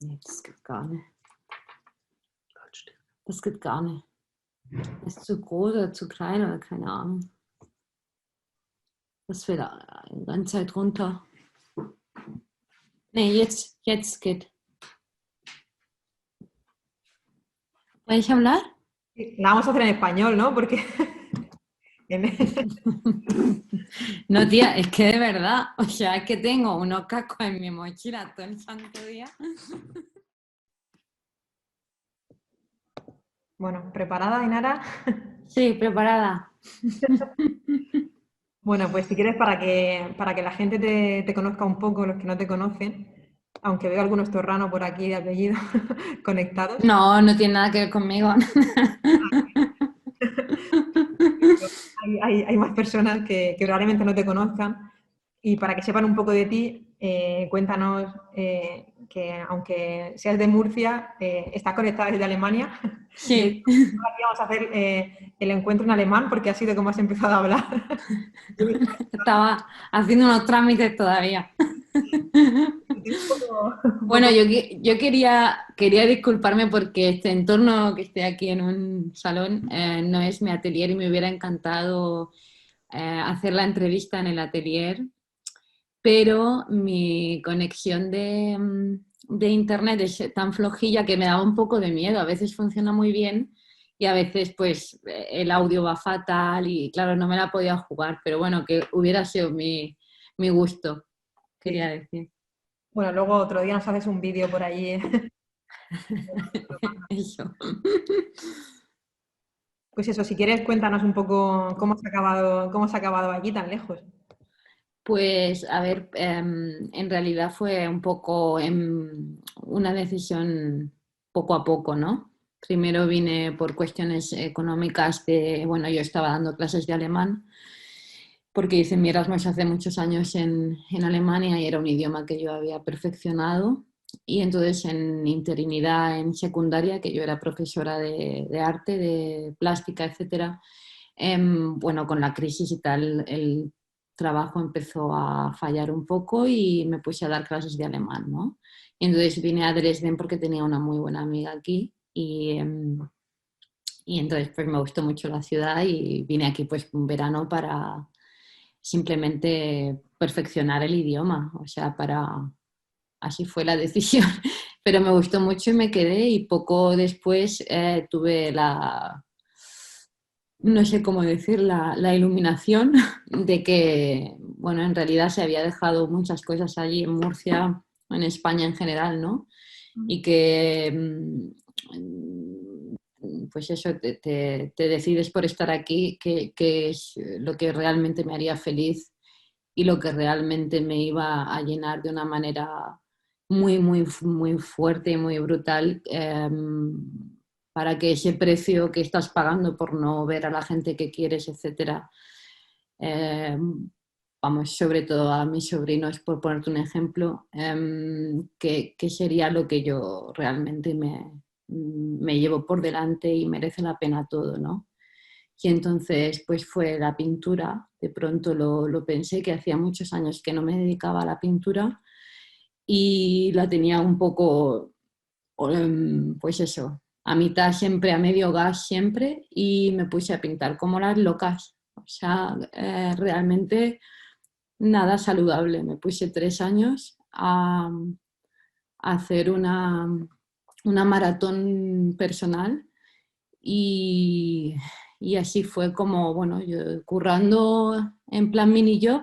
Nee, das geht gar nicht. Das geht gar nicht. Ist zu groß oder zu klein oder keine Ahnung. Das fällt die ganze Zeit runter. Nee, jetzt geht. ¿Puedes hablar? La vamos a hacer en español, ¿no? Porque No, tía, es que de verdad, o sea, es que tengo unos cascos en mi mochila todo el santo día. Bueno, ¿preparada, Ainara? Sí, preparada. Bueno, pues si quieres, para que la gente te conozca un poco, los que no te conocen, aunque veo algunos torranos por aquí de apellido conectados, No, no tiene nada que ver conmigo. hay más personas que probablemente no te conozcan. Y para que sepan un poco de ti, cuéntanos que aunque seas de Murcia, estás conectada desde Alemania. De hecho, Sí, aquí vamos a hacer el encuentro en alemán porque ha sido como has empezado a hablar. estaba haciendo unos trámites todavía. Un Bueno, poco. yo quería disculparme porque este entorno que esté aquí en un salón no es mi atelier y me hubiera encantado hacer la entrevista en el atelier, pero mi conexión de internet es tan flojilla que me daba un poco de miedo. A veces funciona muy bien y a veces pues el audio va fatal y claro, no me la podía jugar, pero bueno, que hubiera sido mi gusto, quería Sí. decir. Bueno, luego otro día nos haces un vídeo por allí. Eso. Pues eso, si quieres, cuéntanos un poco cómo se ha acabado allí tan lejos. Pues, a ver, en realidad fue un poco una decisión poco a poco, ¿no? Primero vine por cuestiones económicas de, bueno, yo estaba dando clases de alemán porque hice mi Erasmus hace muchos años en Alemania y era un idioma que yo había perfeccionado. Y entonces en interinidad en secundaria, que yo era profesora de arte, de plástica, etcétera, bueno, con la crisis y tal, el trabajo empezó a fallar un poco y me puse a dar clases de alemán, ¿no? Y entonces vine a Dresden porque tenía una muy buena amiga aquí y entonces pues me gustó mucho la ciudad y vine aquí pues un verano para simplemente perfeccionar el idioma, o sea, así fue la decisión, pero me gustó mucho y me quedé y poco después tuve no sé cómo decir, la iluminación de que, bueno, en realidad se había dejado muchas cosas allí en Murcia, en España en general, ¿no? Y que, pues eso, te decides por estar aquí, que es lo que realmente me haría feliz y lo que realmente me iba a llenar de una manera muy, muy, muy fuerte y muy brutal, para que ese precio que estás pagando por no ver a la gente que quieres, etcétera, eh, vamos, sobre todo a mis sobrinos, por ponerte un ejemplo, que sería lo que yo realmente me llevo por delante y merece la pena todo, ¿no? Y entonces, pues fue la pintura. De pronto lo pensé, que hacía muchos años que no me dedicaba a la pintura y la tenía un poco, pues eso, a mitad siempre, a medio gas siempre, y me puse a pintar como las locas. O sea, realmente nada saludable. Me puse 3 años a hacer una maratón personal y, y así fue como, bueno, yo currando en plan mini job,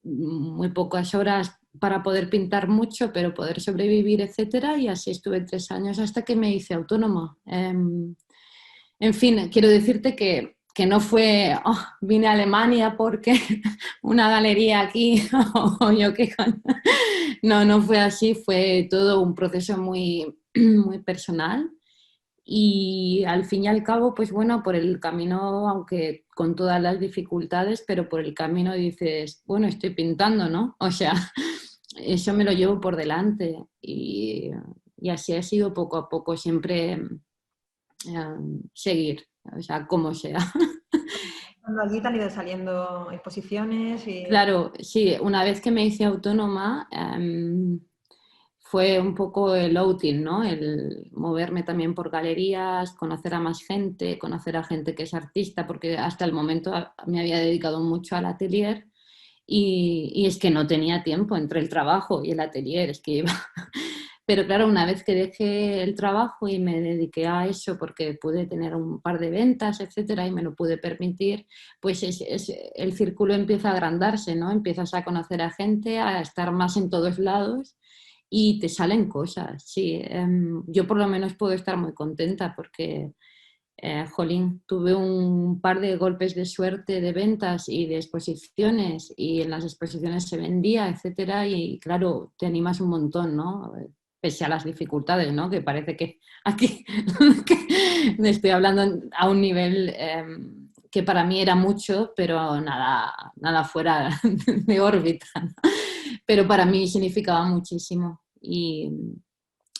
muy pocas horas para poder pintar mucho, pero poder sobrevivir, etcétera. Y así estuve 3 años hasta que me hice autónoma. En fin, quiero decirte que no fue, oh, vine a Alemania porque una galería aquí, o yo qué. No, no fue así, fue todo un proceso muy, muy personal y al fin y al cabo, pues bueno, por el camino, aunque con todas las dificultades, pero por el camino dices, bueno, estoy pintando, ¿no? O sea, eso me lo llevo por delante y así ha sido poco a poco, siempre seguir, o sea, como sea. Cuando allí te han ido saliendo exposiciones y... Claro, sí, una vez que me hice autónoma, fue un poco el outing, ¿no? El moverme también por galerías, conocer a más gente, conocer a gente que es artista, porque hasta el momento me había dedicado mucho al atelier y es que no tenía tiempo entre el trabajo y el atelier, es que iba... Pero claro, una vez que dejé el trabajo y me dediqué a eso porque pude tener un par de ventas, etcétera, y me lo pude permitir, pues el círculo empieza a agrandarse, ¿no? Empiezas a conocer a gente, a estar más en todos lados y te salen cosas, sí. Yo por lo menos puedo estar muy contenta porque, jolín, tuve un par de golpes de suerte de ventas y de exposiciones y en las exposiciones se vendía, etcétera, y claro, te animas un montón, ¿no? Pese a las dificultades, ¿no? Que parece que aquí que estoy hablando a un nivel que para mí era mucho, pero nada fuera de órbita, ¿no? Pero para mí significaba muchísimo y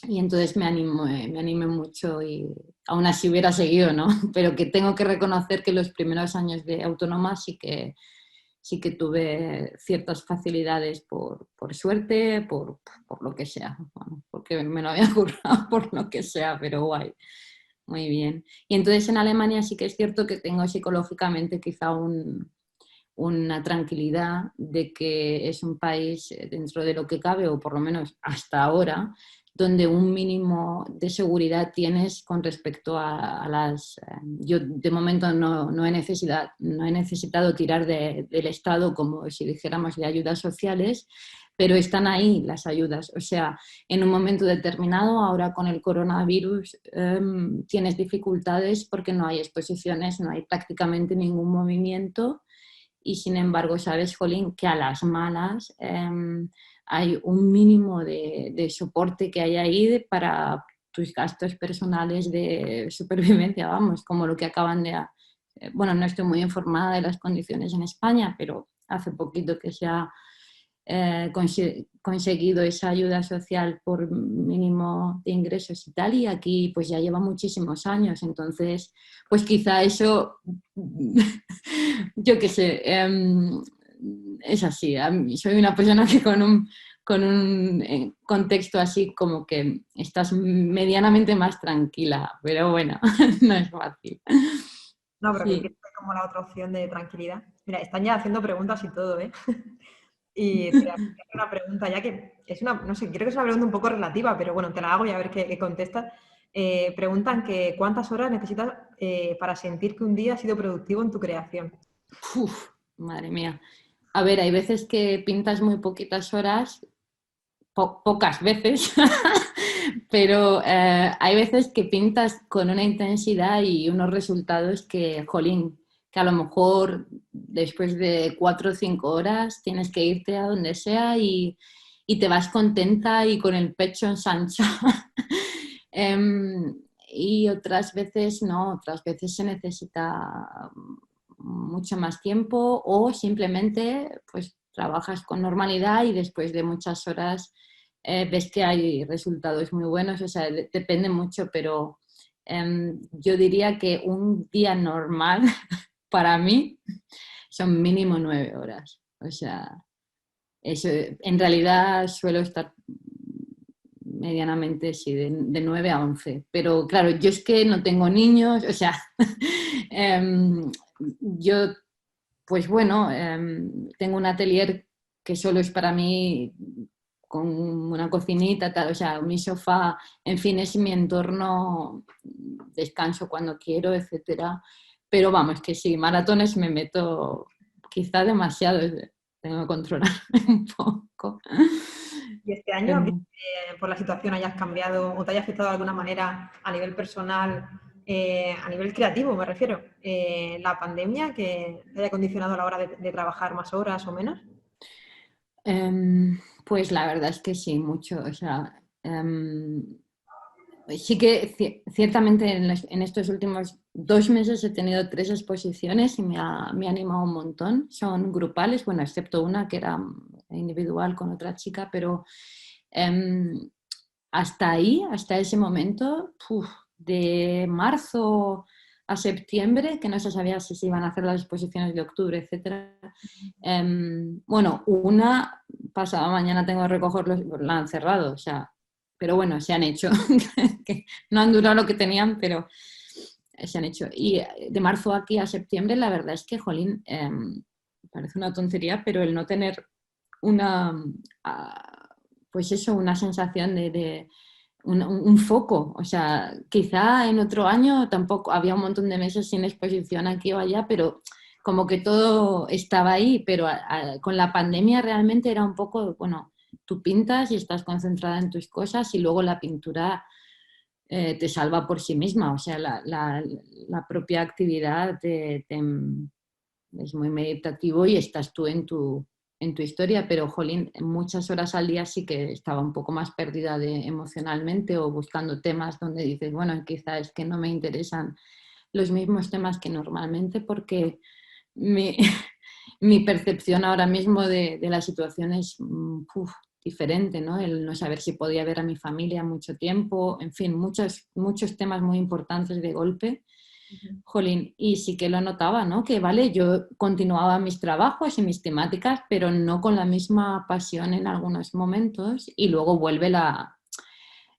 entonces me animé mucho y aún así hubiera seguido, ¿no? Pero que tengo que reconocer que los primeros años de autónoma sí que tuve ciertas facilidades por suerte, por lo que sea, bueno, porque me lo había currado por lo que sea, pero guay, muy bien. Y entonces en Alemania sí que es cierto que tengo psicológicamente quizá una tranquilidad de que es un país dentro de lo que cabe, o por lo menos hasta ahora, donde un mínimo de seguridad tienes con respecto a las... yo de momento no he necesitado tirar del Estado como si dijéramos de ayudas sociales, pero están ahí las ayudas. O sea, en un momento determinado, ahora con el coronavirus, tienes dificultades porque no hay exposiciones, no hay prácticamente ningún movimiento y sin embargo, sabes, Jolín, que a las malas hay un mínimo de soporte que hay ahí para tus gastos personales de supervivencia, vamos, como lo que acaban de... bueno, no estoy muy informada de las condiciones en España, pero hace poquito que se ha conseguido esa ayuda social por mínimo de ingresos y tal, y aquí pues ya lleva muchísimos años, entonces pues quizá eso, yo qué sé, es así, soy una persona que con un contexto así como que estás medianamente más tranquila, pero bueno, no es fácil. No, pero que Sí. es como la otra opción de tranquilidad. Mira, están ya haciendo preguntas y todo, ¿eh? Y te voy a hacer una pregunta, ya que es una, no sé, creo que es una pregunta un poco relativa, pero bueno, te la hago y a ver qué contestas. Preguntan que ¿cuántas horas necesitas para sentir que un día ha sido productivo en tu creación? Uf, madre mía. A ver, hay veces que pintas muy poquitas horas, pocas veces, pero hay veces que pintas con una intensidad y unos resultados que, jolín, que a lo mejor después de 4 o 5 horas tienes que irte a donde sea y te vas contenta y con el pecho ensanchado. Y otras veces no, otras veces se necesita mucho más tiempo o simplemente pues trabajas con normalidad y después de muchas horas ves que hay resultados muy buenos, o sea, depende mucho, pero yo diría que un día normal para mí son mínimo 9 horas, o sea, eso, en realidad suelo estar medianamente, sí, de 9 a 11. Pero claro, yo es que no tengo niños, o sea, yo, pues bueno, tengo un atelier que solo es para mí con una cocinita, tal, o sea, mi sofá, en fin, es mi entorno, descanso cuando quiero, etcétera. Pero vamos, que sí, maratones me meto quizá demasiado, tengo que controlarme un poco. ¿Y este año, por la situación, hayas cambiado o te haya afectado de alguna manera a nivel personal, a nivel creativo, me refiero, la pandemia, que te haya condicionado a la hora de trabajar más horas o menos? Pues la verdad es que sí, mucho. O sea, sí que ciertamente en estos últimos 2 meses he tenido 3 exposiciones y me ha animado un montón. Son grupales, bueno, excepto una que era individual con otra chica, pero em, hasta ahí, hasta ese momento, de marzo a septiembre, que no se sabía si se iban a hacer las exposiciones de octubre, etcétera. Bueno, una pasada mañana tengo que recogerlo, la han cerrado, o sea, pero bueno, se han hecho, que no han durado lo que tenían, pero se han hecho. Y de marzo aquí a septiembre, la verdad es que, jolín, parece una tontería, pero el no tener una, pues eso, una sensación de un foco. O sea, quizá en otro año tampoco, había un montón de meses sin exposición aquí o allá, pero como que todo estaba ahí, pero con la pandemia realmente era un poco, bueno, tú pintas y estás concentrada en tus cosas y luego la pintura te salva por sí misma, o sea, la propia actividad es muy meditativo y estás tú en tu historia, pero jolín, muchas horas al día sí que estaba un poco más perdida emocionalmente o buscando temas donde dices, bueno, quizá es que no me interesan los mismos temas que normalmente porque mi, mi percepción ahora mismo de la situación es diferente, ¿no? El no saber si podía ver a mi familia mucho tiempo, en fin, muchos temas muy importantes de golpe. Jolín, y sí que lo notaba, ¿no? Que vale, yo continuaba mis trabajos y mis temáticas, pero no con la misma pasión en algunos momentos y luego vuelve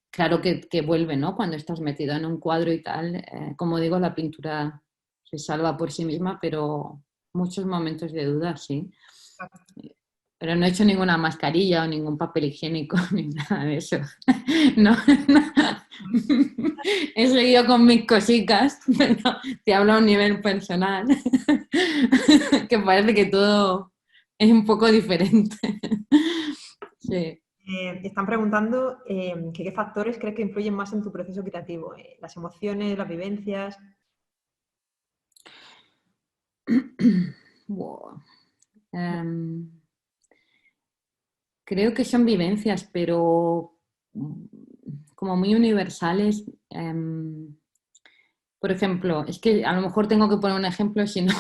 claro que vuelve, ¿no? Cuando estás metido en un cuadro y tal, como digo, la pintura se salva por sí misma, pero muchos momentos de duda, sí. Pero no he hecho ninguna mascarilla o ningún papel higiénico ni nada de eso. No, no. He seguido con mis cositas, pero te hablo a un nivel personal, que parece que todo es un poco diferente. Sí. Están preguntando qué factores crees que influyen más en tu proceso creativo. Las emociones, las vivencias. Wow. Creo que son vivencias, pero como muy universales. Por ejemplo, es que a lo mejor tengo que poner un ejemplo, si no.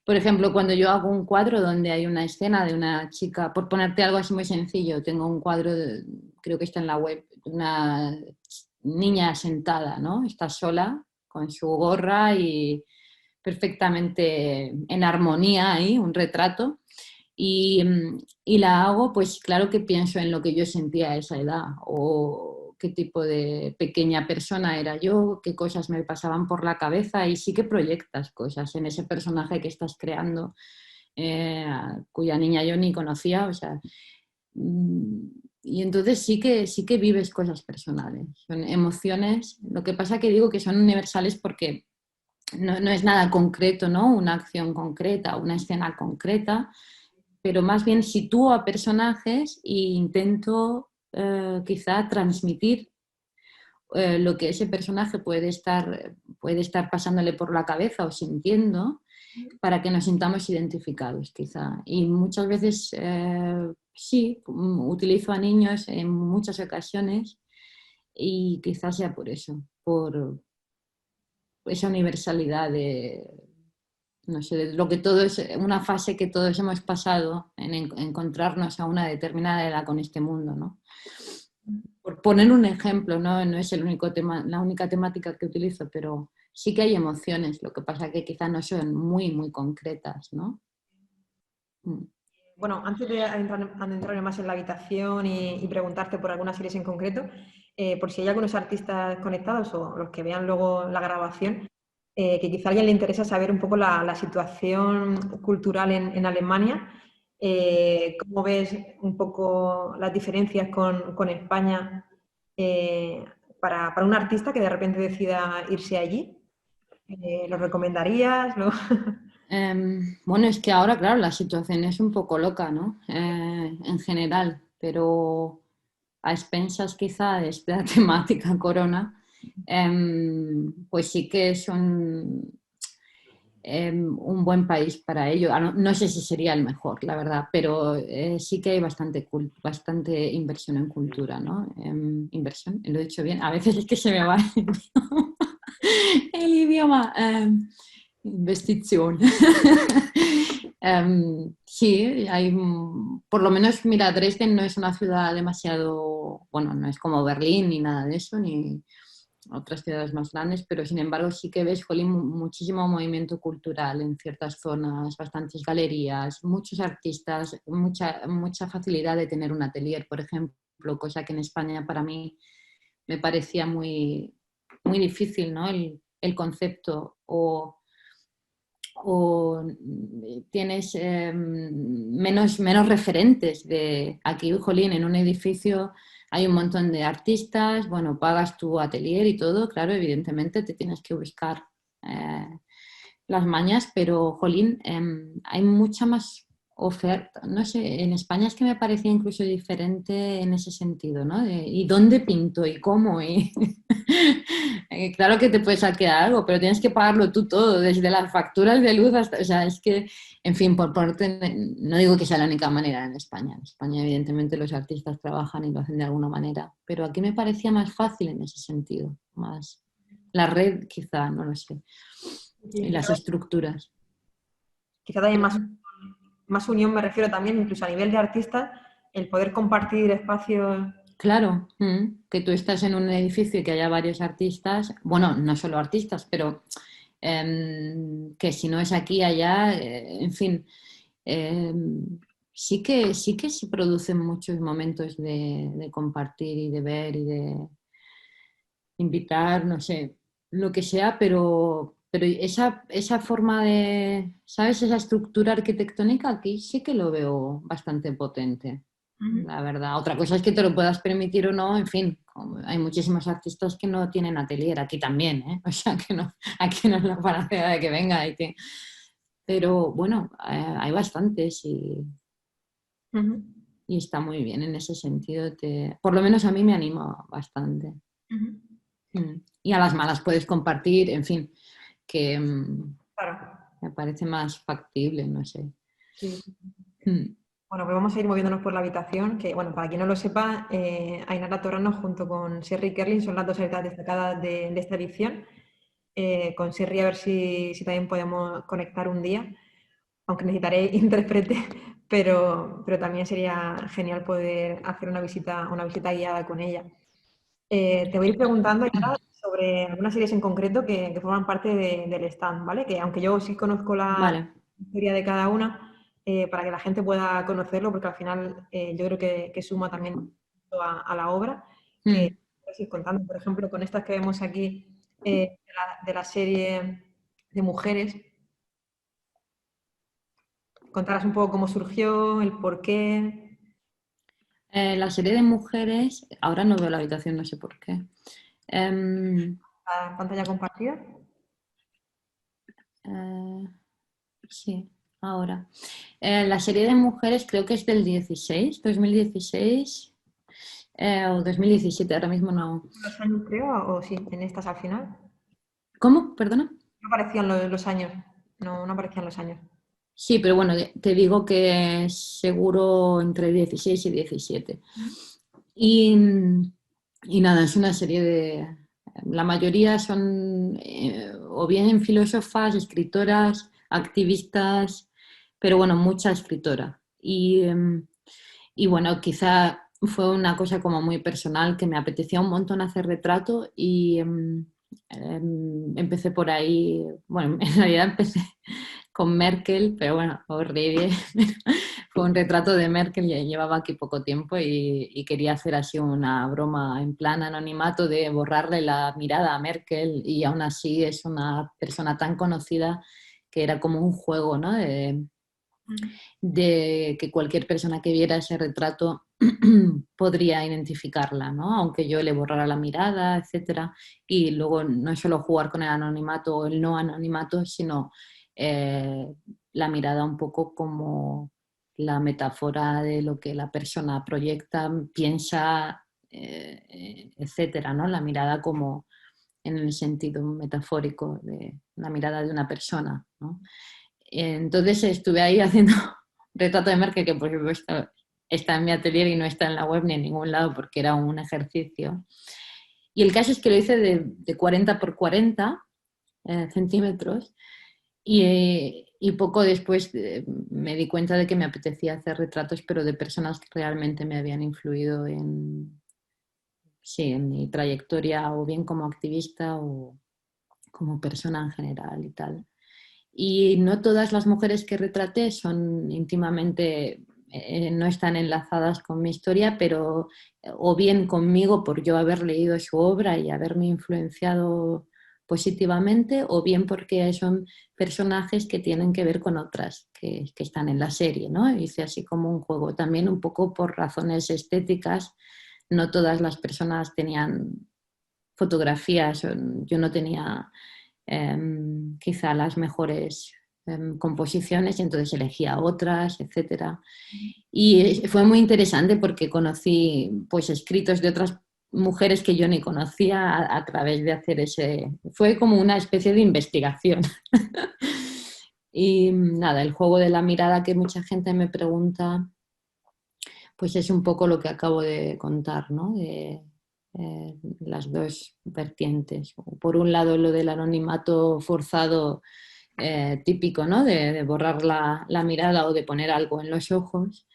Por ejemplo, cuando yo hago un cuadro donde hay una escena de una chica, por ponerte algo así muy sencillo, tengo un cuadro, creo que está en la web, de una niña sentada, ¿no? Está sola con su gorra y perfectamente en armonía ahí, un retrato. Y la hago, pues claro que pienso en lo que yo sentía a esa edad o qué tipo de pequeña persona era yo, qué cosas me pasaban por la cabeza y sí que proyectas cosas en ese personaje que estás creando, cuya niña yo ni conocía, o sea, y entonces sí que vives cosas personales, son emociones, lo que pasa que digo que son universales porque no es nada concreto, ¿no? Una acción concreta, una escena concreta, pero más bien sitúo a personajes e intento quizá transmitir lo que ese personaje puede estar pasándole por la cabeza o sintiendo para que nos sintamos identificados, quizá. Y muchas veces sí, utilizo a niños en muchas ocasiones y quizás sea por eso, por esa universalidad de, no sé, de lo que todos, una fase que todos hemos pasado en encontrarnos a una determinada edad con este mundo, ¿no? Por poner un ejemplo, ¿no? No es el único tema, la única temática que utilizo, pero sí que hay emociones, lo que pasa que quizás no son muy, muy concretas, ¿no? Bueno, antes de adentrarme más en la habitación y preguntarte por algunas series en concreto, por si hay algunos artistas conectados o los que vean luego la grabación, que quizá a alguien le interesa saber un poco la situación cultural en Alemania, cómo ves un poco las diferencias con España para un artista que de repente decida irse allí. ¿Lo recomendarías? Bueno, es que ahora, claro, la situación es un poco loca, ¿no? En general, pero a expensas quizá de esta temática corona, pues sí que es un buen país para ello. No sé si sería el mejor, la verdad, pero sí que hay bastante inversión en cultura, ¿no? Inversión, lo he dicho bien. A veces es que se me va el idioma. Investición. Sí, hay, por lo menos, mira, Dresden no es una ciudad demasiado, bueno, no es como Berlín ni nada de eso, ni otras ciudades más grandes, pero sin embargo sí que ves, jolín, muchísimo movimiento cultural en ciertas zonas, bastantes galerías, muchos artistas, mucha facilidad de tener un atelier, por ejemplo. cosa que en España para mí me parecía muy, muy difícil, ¿no? El concepto o tienes menos referentes de aquí, jolín, en un edificio hay un montón de artistas, bueno, pagas tu atelier y todo, claro, evidentemente te tienes que buscar las mañas, pero, jolín, hay mucha más oferta. No sé, en España es que me parecía incluso diferente en ese sentido, ¿no? ¿Y dónde pinto? ¿Y cómo? Y claro que te puedes quedar algo, pero tienes que pagarlo tú todo, desde las facturas de luz hasta... O sea, es que, en fin, por ponerte... No digo que sea la única manera en España. En España, evidentemente, los artistas trabajan y lo hacen de alguna manera, pero aquí me parecía más fácil en ese sentido, más... La red, quizá, no lo sé. Y Sí, las estructuras. quizá también más unión me refiero también, incluso a nivel de artistas, el poder compartir espacios. Claro, que tú estás en un edificio y que haya varios artistas, bueno, no solo artistas, pero que si no es aquí, allá, en fin, sí que se producen muchos momentos de compartir y de ver y de invitar, no sé, lo que sea, pero esa forma de, ¿sabes? Esa estructura arquitectónica aquí sí que lo veo bastante potente, Ujú. la verdad. Otra cosa es que te lo puedas permitir o no, en fin, hay muchísimos artistas que no tienen atelier, aquí también, ¿eh? O sea, que no, aquí no es la panacea de que venga y que... Pero bueno, hay bastantes Ujú. y está muy bien en ese sentido. Por lo menos a mí me anima bastante. Ujú. Y a las malas puedes compartir, en fin, que Claro, me parece más factible, no sé. sí. Mm. Bueno, pues vamos a ir moviéndonos por la habitación, que bueno, para quien no lo sepa, Ainara Torrano junto con Sherry Kerlin son las dos artistas destacadas de esta edición. Con Sherry a ver si también podemos conectar un día, aunque necesitaré intérprete, pero también sería genial poder hacer una visita guiada con ella. Te voy a ir preguntando ya sobre algunas series en concreto que forman parte del stand, ¿vale? Que aunque yo sí conozco la Vale. historia de cada una, para que la gente pueda conocerlo, porque al final yo creo que suma también a la obra, que Mm. voy a ir contando, por ejemplo, con estas que vemos aquí de la serie de mujeres, contarás un poco cómo surgió, el porqué. La serie de mujeres, ahora no veo la habitación, no sé por qué. Em, La pantalla compartida. eh, sí, ahora. La serie de mujeres creo que es del 2016 o 2017, ahora mismo no. Los años creo, o sí, en estas al final. ¿Cómo? Perdona. No aparecían los años. No, no aparecían los años. Sí, pero bueno, te digo que es seguro entre 16 y 17. Y, y nada, es una serie de... La mayoría son o bien filósofas, escritoras, activistas, pero bueno, mucha escritora. Y bueno, quizá fue una cosa como muy personal que me apetecía un montón hacer retrato y empecé por ahí, bueno, en realidad empecé con Merkel, pero bueno, horrible. Fue un retrato de Merkel, ya llevaba aquí poco tiempo y quería hacer así una broma en plan anonimato de borrarle la mirada a Merkel y aún así es una persona tan conocida que era como un juego, ¿no? De que cualquier persona que viera ese retrato podría identificarla, ¿no? Aunque yo le borrara la mirada, etcétera. Y luego no es solo jugar con el anonimato o el no anonimato, sino eh, la mirada un poco como la metáfora de lo que la persona proyecta, piensa, etcétera, ¿no? La mirada como en el sentido metafórico de la mirada de una persona, ¿no? Entonces estuve ahí haciendo retrato de Merkel, que por supuesto está en mi atelier y no está en la web ni en ningún lado porque era un ejercicio. Y el caso es que lo hice de 40 por 40 centímetros y poco después me di cuenta de que me apetecía hacer retratos, pero de personas que realmente me habían influido sí, en mi trayectoria o bien como activista o como persona en general y tal. Y no todas las mujeres que retraté son íntimamente no están enlazadas con mi historia, pero o bien conmigo por yo haber leído su obra y haberme influenciado positivamente, o bien porque son personajes que tienen que ver con otras que están en la serie, ¿no? Hice así como un juego, también un poco por razones estéticas. No todas las personas tenían fotografías, yo no tenía quizá las mejores composiciones y entonces elegía otras, etcétera. Y fue muy interesante porque conocí pues escritos de otras mujeres que yo ni conocía a través de hacer ese... Fue como una especie de investigación. Y nada, el juego de la mirada que mucha gente me pregunta, pues es un poco lo que acabo de contar, ¿no? De las dos vertientes. Por un lado, lo del anonimato forzado típico, ¿no? De borrar la mirada o de poner algo en los ojos,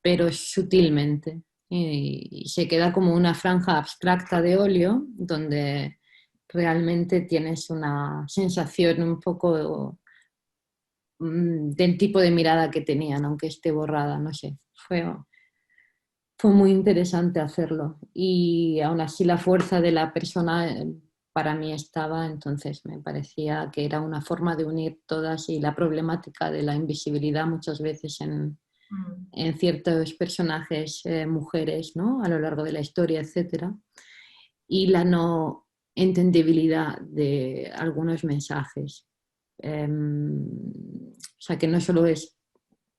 pero sutilmente. Y se queda como una franja abstracta de óleo donde realmente tienes una sensación un poco del tipo de mirada que tenían, aunque esté borrada, no sé. Fue muy interesante hacerlo y aún así la fuerza de la persona para mí estaba, entonces me parecía que era una forma de unir todas y la problemática de la invisibilidad muchas veces en ciertos personajes mujeres, ¿no? A lo largo de la historia, etcétera, y la no entendibilidad de algunos mensajes. O sea, que no solo es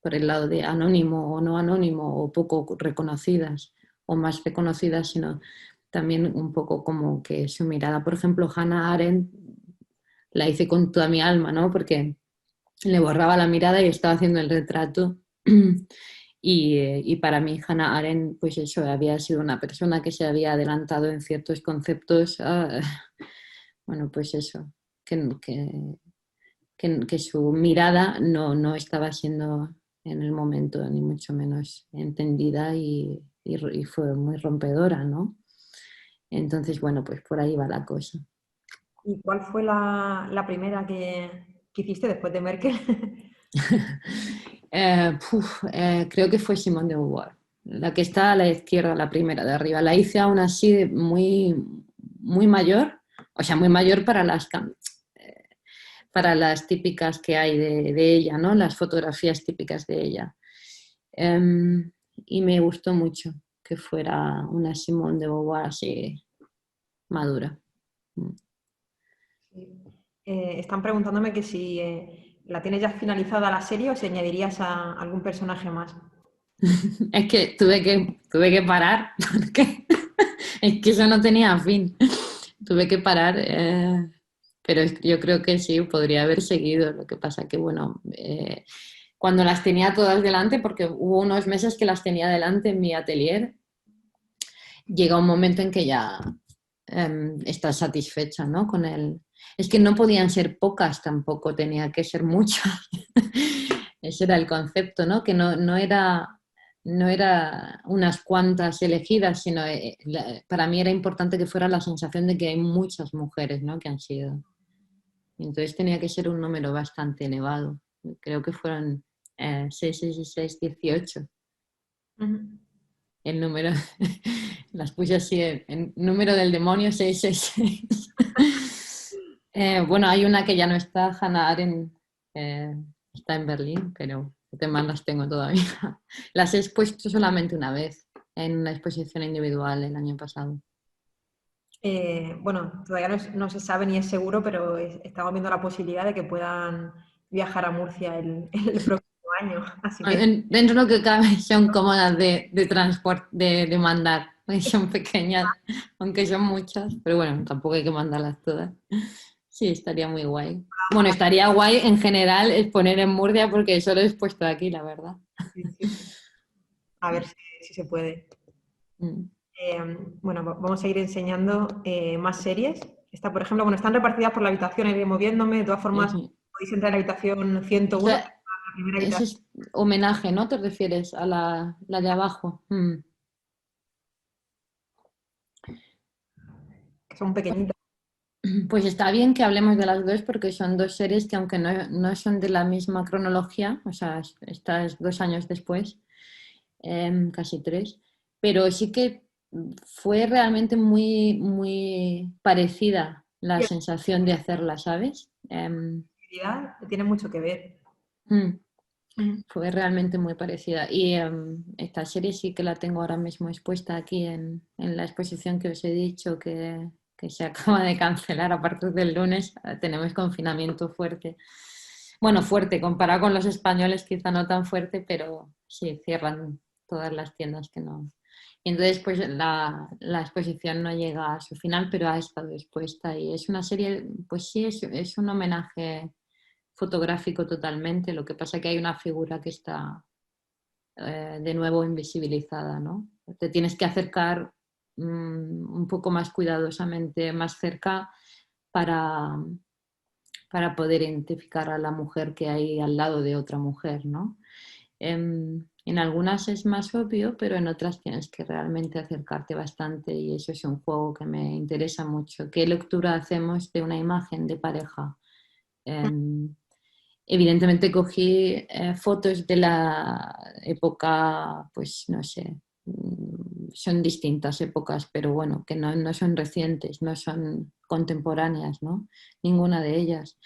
por el lado de anónimo o no anónimo o poco reconocidas o más reconocidas, sino también un poco como que su mirada. Por ejemplo, Hannah Arendt la hice con toda mi alma, ¿no? Porque le borraba la mirada y estaba haciendo el retrato. Y para mí Hannah Arendt, pues eso, había sido una persona que se había adelantado en ciertos conceptos. Bueno, pues eso, que su mirada no estaba siendo en el momento ni mucho menos entendida y fue muy rompedora, ¿no? Entonces, bueno, pues por ahí va la cosa. ¿Y cuál fue la primera que hiciste después de Merkel? Creo que fue Simone de Beauvoir, la que está a la izquierda, la primera de arriba. La hice aún así muy, muy mayor, o sea, muy mayor para las típicas que hay de ella, ¿no? Las fotografías típicas de ella. Y me gustó mucho que fuera una Simone de Beauvoir así madura. Están preguntándome que si la tienes ya finalizada la serie o si añadirías a algún personaje más. Es que tuve que parar porque es que eso no tenía fin. Tuve que parar, pero yo creo que sí, podría haber seguido. Lo que pasa que, bueno, cuando las tenía todas delante, porque hubo unos meses que las tenía delante en mi atelier, llega un momento en que ya estás satisfecha, ¿no? Con el... Es que no podían ser pocas tampoco, tenía que ser muchas. Ese era el concepto, ¿no? Que no era unas cuantas elegidas, sino para mí era importante que fuera la sensación de que hay muchas mujeres, ¿no? Que han sido. Entonces tenía que ser un número bastante elevado. Creo que fueron 6, 6 y 6, 18. Ujú. El número, las puse así, el número del demonio 666. Bueno, hay una que ya no está, Hannah Arendt, está en Berlín, pero demás las tengo todavía. Las he expuesto solamente una vez en una exposición individual el año pasado. Bueno, todavía no se sabe ni es seguro, pero estamos viendo la posibilidad de que puedan viajar a Murcia el próximo año. Así que Dentro de lo que cabe son cómodas de transporte, de mandar. Son pequeñas, aunque son muchas, pero bueno, tampoco hay que mandarlas todas. Sí, estaría muy guay. Bueno, estaría guay en general exponer en Murcia porque solo he expuesto aquí, la verdad. sí, sí. A ver si se puede. Mm. Bueno, vamos a ir enseñando más series. Esta, por ejemplo, bueno, están repartidas por la habitación, iré moviéndome. De todas Sí, formas, sí. podéis entrar en la habitación O 101, que sea, es la primera eso habitación, es homenaje, ¿no? ¿Te refieres a la de abajo? Mm. que son pequeñitas. Pues está bien que hablemos de las dos porque son dos series que aunque no son de la misma cronología, o sea, esta es 2 años después, casi 3, pero sí que fue realmente muy, muy parecida la Y la sensación de hacerla, ¿sabes? actividad tiene mucho que ver. Mm, Mm. Fue realmente muy parecida. Y esta serie sí que la tengo ahora mismo expuesta aquí en la exposición que os he dicho que se acaba de cancelar a partir del lunes. Tenemos confinamiento fuerte. Bueno, fuerte, comparado con los españoles, quizá no tan fuerte, pero sí, cierran todas las tiendas que no. Y entonces, pues la exposición no llega a su final, pero ha estado expuesta. Y es una serie, pues sí, es un homenaje fotográfico totalmente. Lo que pasa es que hay una figura que está de nuevo invisibilizada, ¿no? Te tienes que acercar un poco más cuidadosamente, más cerca, para, para poder identificar a la mujer que hay al lado de otra mujer, ¿no? En algunas es más obvio, pero en otras tienes que realmente acercarte bastante y eso es un juego que me interesa mucho. ¿Qué lectura hacemos de una imagen de pareja? Em, Evidentemente cogí fotos de la época, pues no sé, son distintas épocas, pero bueno, que no son recientes, no son contemporáneas, ¿no? Ninguna de ellas.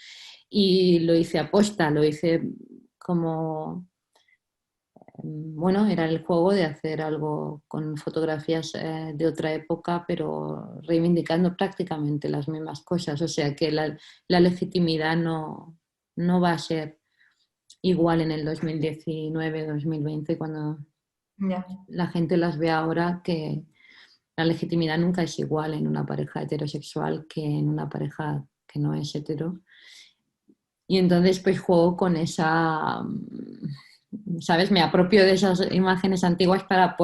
Y lo hice aposta, lo hice como, bueno, era el juego de hacer algo con fotografías de otra época, pero reivindicando prácticamente las mismas cosas. O sea que la legitimidad no va a ser igual en el 2019-2020 cuando Ya. la gente las ve ahora, que la legitimidad nunca es igual en una pareja heterosexual que en una pareja que no es hetero. Y entonces pues juego con esa, ¿sabes? Me apropio de esas imágenes antiguas para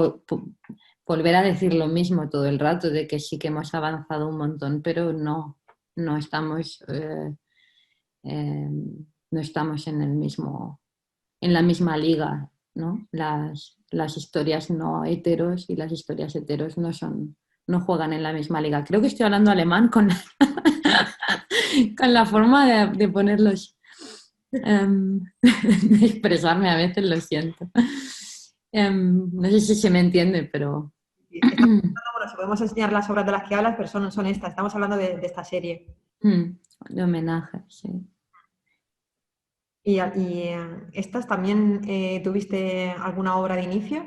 volver a decir lo mismo todo el rato, de que sí que hemos avanzado un montón, pero no estamos, eh, no estamos en el mismo, en la misma liga, ¿no? Las historias no heteros y las historias heteros no juegan en la misma liga. Creo que estoy hablando alemán con, con la forma de ponerlos, de expresarme a veces, lo siento. No sé si se me entiende, pero Sí, estamos hablando, bueno, si podemos enseñar las obras de las que hablas, pero son estas. Estamos hablando de esta serie. de homenaje, sí. Estas también tuviste alguna obra de inicio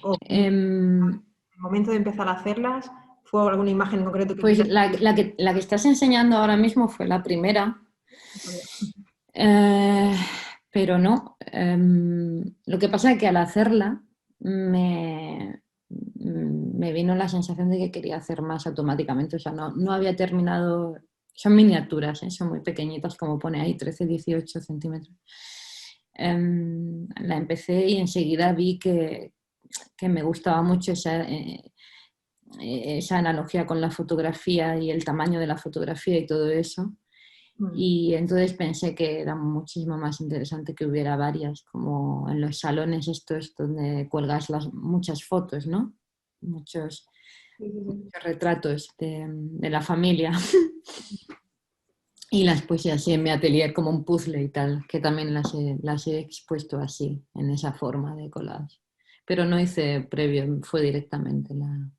o en Em, el momento de empezar a hacerlas, ¿fue alguna imagen en concreto que pues quizás... la que estás enseñando ahora mismo fue la primera. Eh, pero no. Lo que pasa es que al hacerla me vino la sensación de que quería hacer más automáticamente. O sea, no había terminado. Son miniaturas, ¿eh? Son muy pequeñitas, como pone ahí, 13-18 centímetros. La empecé y enseguida vi que me gustaba mucho esa analogía con la fotografía y el tamaño de la fotografía y todo eso. Mm. Y entonces pensé que era muchísimo más interesante que hubiera varias, como en los salones estos donde cuelgas muchas fotos, ¿no? Muchos, Sí, sí, sí. muchos retratos de la familia. Y las puse así en mi atelier como un puzzle y tal, que también las he expuesto así, en esa forma de collage. Pero no hice previo, fue directamente la...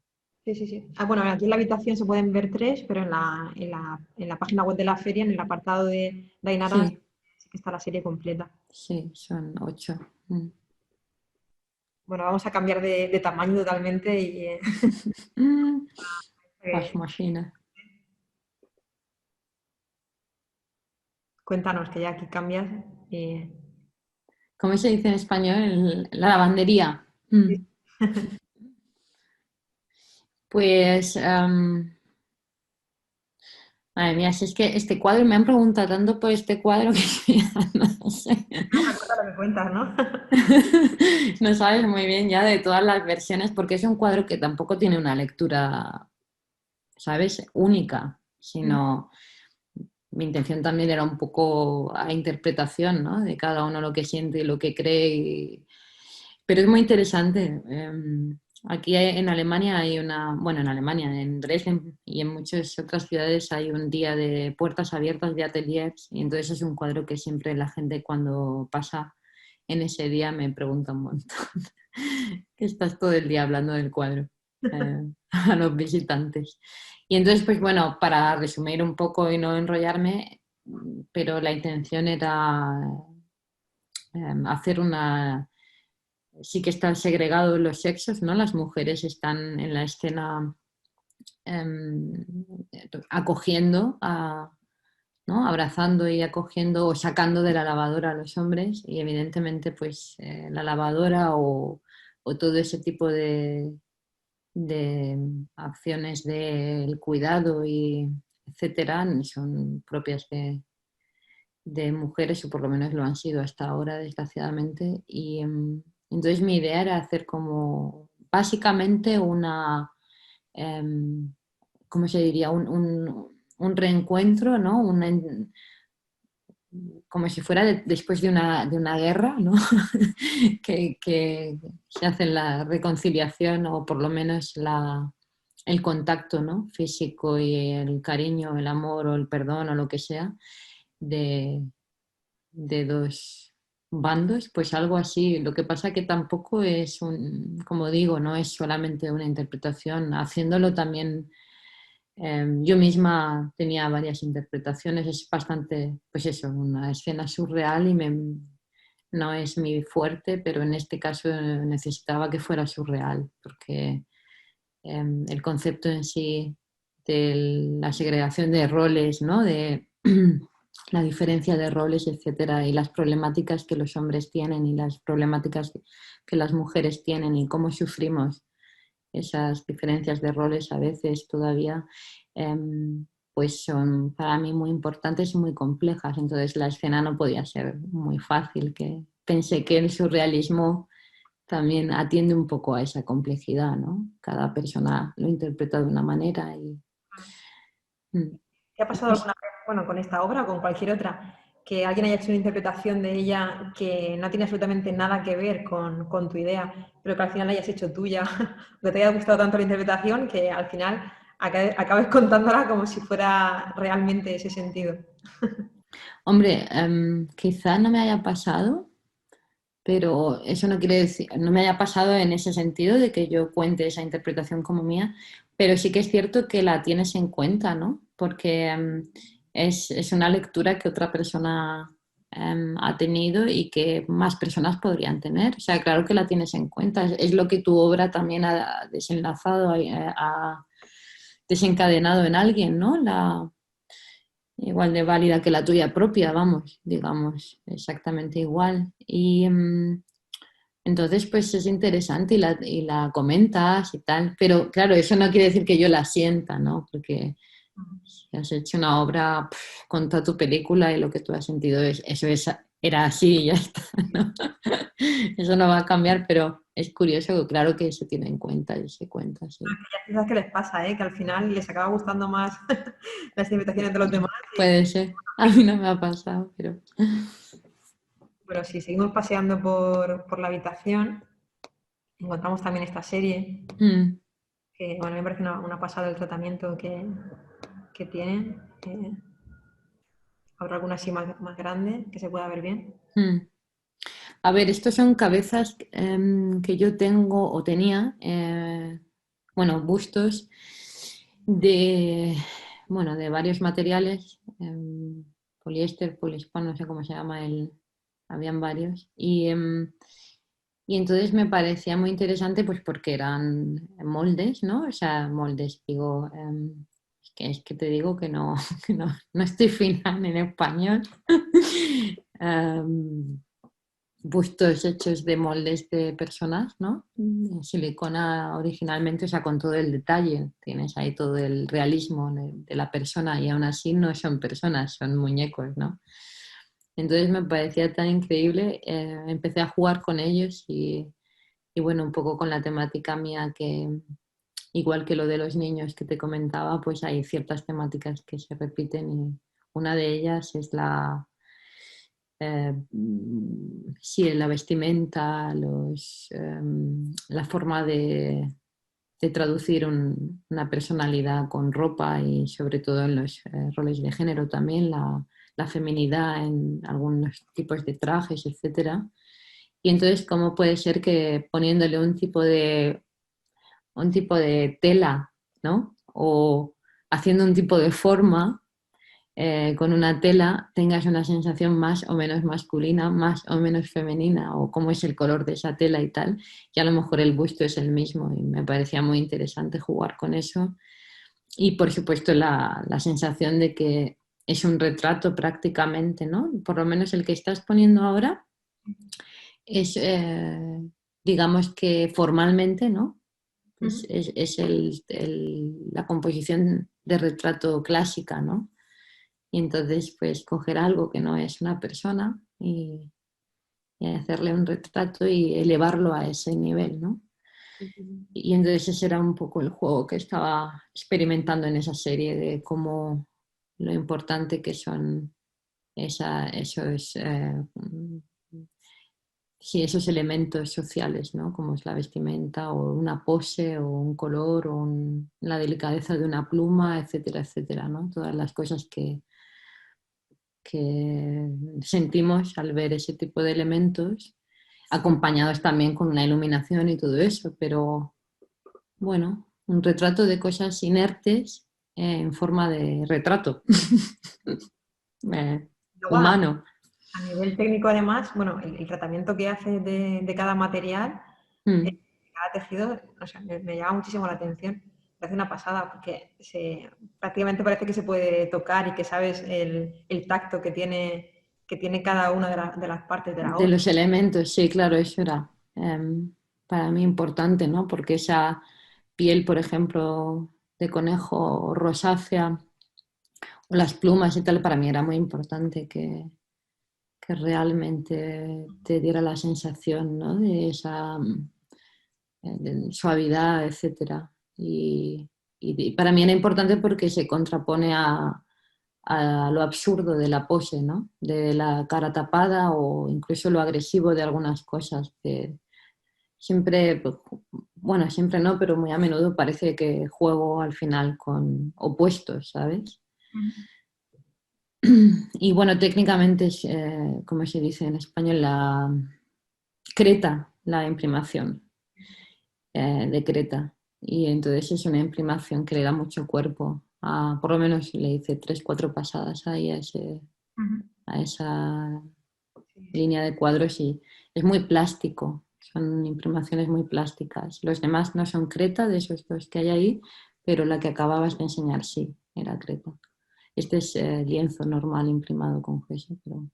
Sí, sí, sí. Ah, bueno, aquí en la habitación se pueden ver tres, pero en la página web de la feria, en el apartado de Ainara, Sí, sí que está la serie completa. sí, son 8. Mm. Bueno, vamos a cambiar de tamaño totalmente y eh, Waschmaschine. cuéntanos que ya aquí cambias. eh, ¿Cómo se dice en español? La lavandería. Mm. sí. Pues, madre mía, si es que este cuadro, me han preguntado tanto por este cuadro que ya no sé. No me acuerdo lo que cuentas, ¿no? No sabes muy bien ya de todas las versiones, porque es un cuadro que tampoco tiene una lectura, ¿sabes? Única, sino mi intención también era un poco a interpretación, ¿no? De cada uno lo que siente y lo que cree. Pero es muy interesante. Aquí en Alemania hay bueno, en Alemania, en Dresden y en muchas otras ciudades hay un día de puertas abiertas de ateliers y entonces es un cuadro que siempre la gente cuando pasa en ese día me pregunta un montón. Que estás todo el día hablando del cuadro a los visitantes. Y entonces, pues bueno, para resumir un poco y no enrollarme, pero la intención era hacer una... Sí que están segregados los sexos, ¿no? Las mujeres están en la escena acogiendo, ¿no? Abrazando y acogiendo o sacando de la lavadora a los hombres y evidentemente pues la lavadora o todo ese tipo de acciones del cuidado y etcétera son propias de mujeres o por lo menos lo han sido hasta ahora desgraciadamente y entonces mi idea era hacer como básicamente una ¿cómo se diría? Un reencuentro, ¿no? Como si fuera después de una guerra, ¿no? que se hace la reconciliación o por lo menos el contacto, ¿no? Físico y el cariño, el amor o el perdón o lo que sea de, de dos bandos, pues algo así. Lo que pasa que tampoco es como digo, no es solamente una interpretación, haciéndolo también yo misma tenía varias interpretaciones, es bastante, pues eso, una escena surreal y no es mi fuerte, pero en este caso necesitaba que fuera surreal, porque el concepto en sí de la segregación de roles, ¿no? De la diferencia de roles, etcétera, y las problemáticas que los hombres tienen y las problemáticas que las mujeres tienen y cómo sufrimos esas diferencias de roles a veces todavía, pues son para mí muy importantes y muy complejas. Entonces la escena no podía ser muy fácil. Que pensé que el surrealismo también atiende un poco a esa complejidad, ¿no? Cada persona lo interpreta de una manera y... ¿Te ha pasado alguna vez, bueno, con esta obra o con cualquier otra, que alguien haya hecho una interpretación de ella que no tiene absolutamente nada que ver con tu idea, pero que al final la hayas hecho tuya, que te haya gustado tanto la interpretación que al final acabes contándola como si fuera realmente ese sentido? Hombre, quizá no me haya pasado, pero eso no quiere decir, no me haya pasado en ese sentido de que yo cuente esa interpretación como mía, pero sí que es cierto que la tienes en cuenta, ¿no? Porque es una lectura que otra persona ha tenido y que más personas podrían tener. O sea, claro que la tienes en cuenta. Es lo que tu obra también ha desenlazado, ha desencadenado en alguien, ¿no? Igual de válida que la tuya propia, vamos, digamos, exactamente igual. Y entonces, pues es interesante y la comentas y tal, pero claro, eso no quiere decir que yo la sienta, ¿no? Porque si has hecho una obra, con toda tu película y lo que tú has sentido, era así y ya está, ¿no? Eso no va a cambiar, pero es curioso, claro que se tiene en cuenta y se cuenta, sí. Quizás que les pasa, ¿eh? Que al final les acaba gustando más las interpretaciones de los demás. Puede ser, a mí no me ha pasado, pero... Pero si seguimos paseando por la habitación, encontramos también esta serie, Mm. que bueno, me parece una pasada el tratamiento que tiene. Habrá alguna así más grande que se pueda ver bien. A ver, estos son cabezas que yo tengo o tenía, bueno, bustos de, bueno, de varios materiales, poliéster, poliespán, no sé cómo se llama, habían varios. Y entonces me parecía muy interesante pues porque eran moldes, ¿no? O sea, moldes, digo, es que te digo que no, que no estoy fina en español. Em, bustos hechos de moldes de personas, ¿no? En silicona originalmente, o sea, con todo el detalle, tienes ahí todo el realismo de la persona y aún así no son personas, son muñecos, ¿no? Entonces me parecía tan increíble, empecé a jugar con ellos y bueno, un poco con la temática mía que, igual que lo de los niños que te comentaba, pues hay ciertas temáticas que se repiten y una de ellas es sí, la vestimenta, la forma de traducir una personalidad con ropa y sobre todo en los roles de género también, la feminidad en algunos tipos de trajes, etcétera. Y entonces, ¿cómo puede ser que poniéndole un tipo de tela, ¿no? O haciendo un tipo de forma con una tela tengas una sensación más o menos masculina, más o menos femenina, o cómo es el color de esa tela y tal, y a lo mejor el busto es el mismo y me parecía muy interesante jugar con eso. Y por supuesto la sensación de que es un retrato prácticamente, ¿no? Por lo menos el que estás poniendo ahora es, digamos que formalmente, ¿no? Pues Ujú. es la composición de retrato clásica, ¿no? Y entonces, pues, coger algo que no es una persona y hacerle un retrato y elevarlo a ese nivel, ¿no? Sí, sí, sí. Y entonces ese era un poco el juego que estaba experimentando en esa serie de cómo lo importante que son esos, sí, esos elementos sociales, ¿no? Como es la vestimenta o una pose o un color o la delicadeza de una pluma, etcétera, etcétera, ¿no? Todas las cosas que sentimos al ver ese tipo de elementos, acompañados también con una iluminación y todo eso, pero bueno, un retrato de cosas inertes en forma de retrato Luego, humano. a nivel técnico, además, bueno, el tratamiento que haces de cada material, Mm. de cada tejido, o sea, me llama muchísimo la atención. Me hace una pasada porque prácticamente parece que se puede tocar y que sabes el tacto que tiene cada una de las partes de la De obra. los elementos, sí, claro, eso era para mí importante, ¿no? Porque esa piel, por ejemplo, de conejo rosácea o las plumas y tal, para mí era muy importante que realmente te diera la sensación, ¿no? De esa de suavidad, etcétera. Y para mí era importante porque se contrapone a lo absurdo de la pose, ¿no? De la cara tapada o incluso lo agresivo de algunas cosas que siempre, pues, bueno, siempre no, pero muy a menudo parece que juego al final con opuestos, ¿sabes? Y bueno, técnicamente es, como se dice en español, la creta, la imprimación de creta. Y entonces es una imprimación que le da mucho cuerpo. Por lo menos le hice 3, 4 pasadas ahí Ujú. a esa Sí, sí. línea de cuadros y es muy plástico. Son imprimaciones muy plásticas. Los demás no son creta, de esos dos que hay ahí, pero la que acababas de enseñar sí, era creta. Este es lienzo normal imprimado con gesso, pero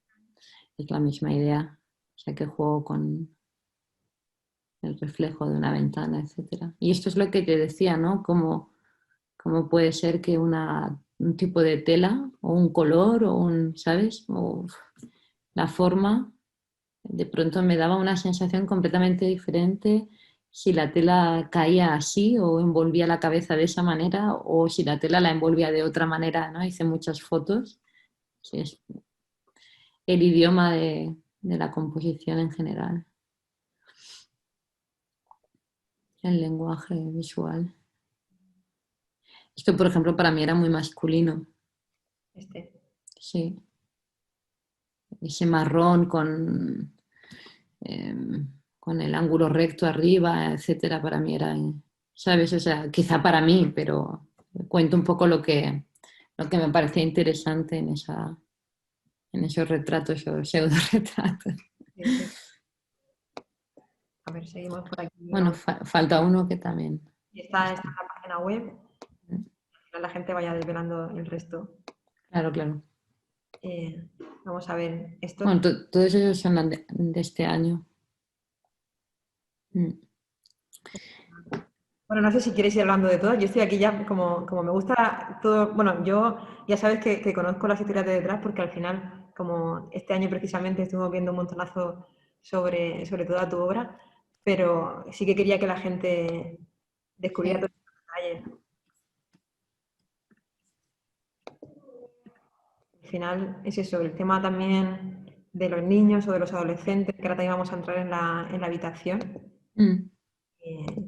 es la misma idea. O sea que juego con el reflejo de una ventana, etcétera. Y esto es lo que te decía, ¿no? Cómo puede ser que un tipo de tela o un color o ¿sabes? O la forma, de pronto me daba una sensación completamente diferente si la tela caía así o envolvía la cabeza de esa manera o si la tela la envolvía de otra manera, ¿no? Hice muchas fotos. Sí, es el idioma de la composición en general, el lenguaje visual. Esto, por ejemplo, para mí era muy masculino, Este. sí. Ese marrón con el ángulo recto arriba, etcétera, para mí era, ¿sabes? O sea, quizá para mí, pero cuento un poco lo que me parecía interesante en esos retratos o pseudo retratos. Sí, sí. A ver, seguimos por aquí. Bueno, Vamos. falta uno que también Y está está. en la página web. Al final la gente vaya desvelando el resto. Claro, claro. Vamos a ver. Esto, Bueno, todos esos son de este año. Mm. bueno, no sé si quieres ir hablando de todas. Yo estoy aquí ya, como me gusta todo. Bueno, yo ya sabes que conozco las historias de detrás porque al final, como este año precisamente estuve viendo un montonazo sobre toda tu obra, pero sí que quería que la gente descubriera Sí. todos los detalles. Al final es eso, el tema también de los niños o de los adolescentes, que ahora también vamos a entrar en la habitación, Mm.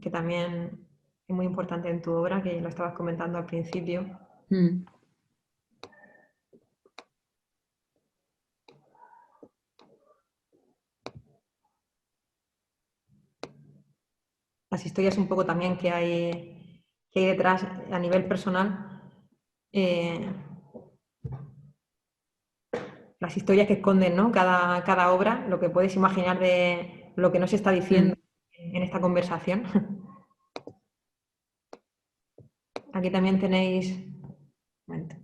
que también es muy importante en tu obra, que lo estabas comentando al principio. Mm. las historias un poco también que hay detrás a nivel personal, las historias que esconden, ¿no? Cada obra, lo que puedes imaginar de lo que no se está diciendo en esta conversación. Aquí también tenéis un momento,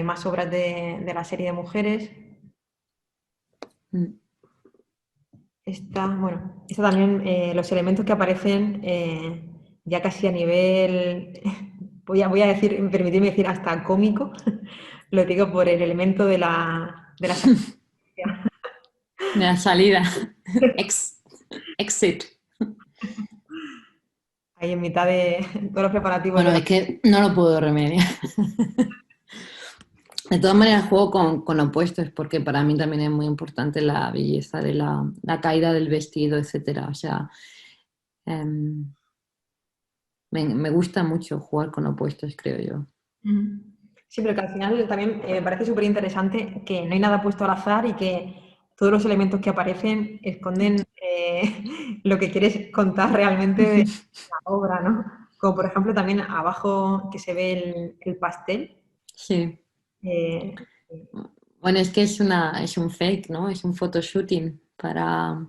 más obras de la serie de mujeres. Bueno, esta también, los elementos que aparecen ya casi a nivel, voy a decir, permitirme decir hasta cómico, lo digo por el elemento de la De la salida. Exit. ahí en mitad de todos los preparativos Bueno, es que no lo puedo remediar. De todas maneras, juego con opuestos porque para mí también es muy importante la belleza de la caída del vestido, etcétera. O sea, me gusta mucho jugar con opuestos, creo yo. Sí, pero que al final también me parece súper interesante que no hay nada puesto al azar y que todos los elementos que aparecen esconden lo que quieres contar realmente de la obra, ¿no? Como por ejemplo también abajo que se ve el pastel. Sí. Eh, Bueno, es que es un fake, ¿no? Es un photoshooting para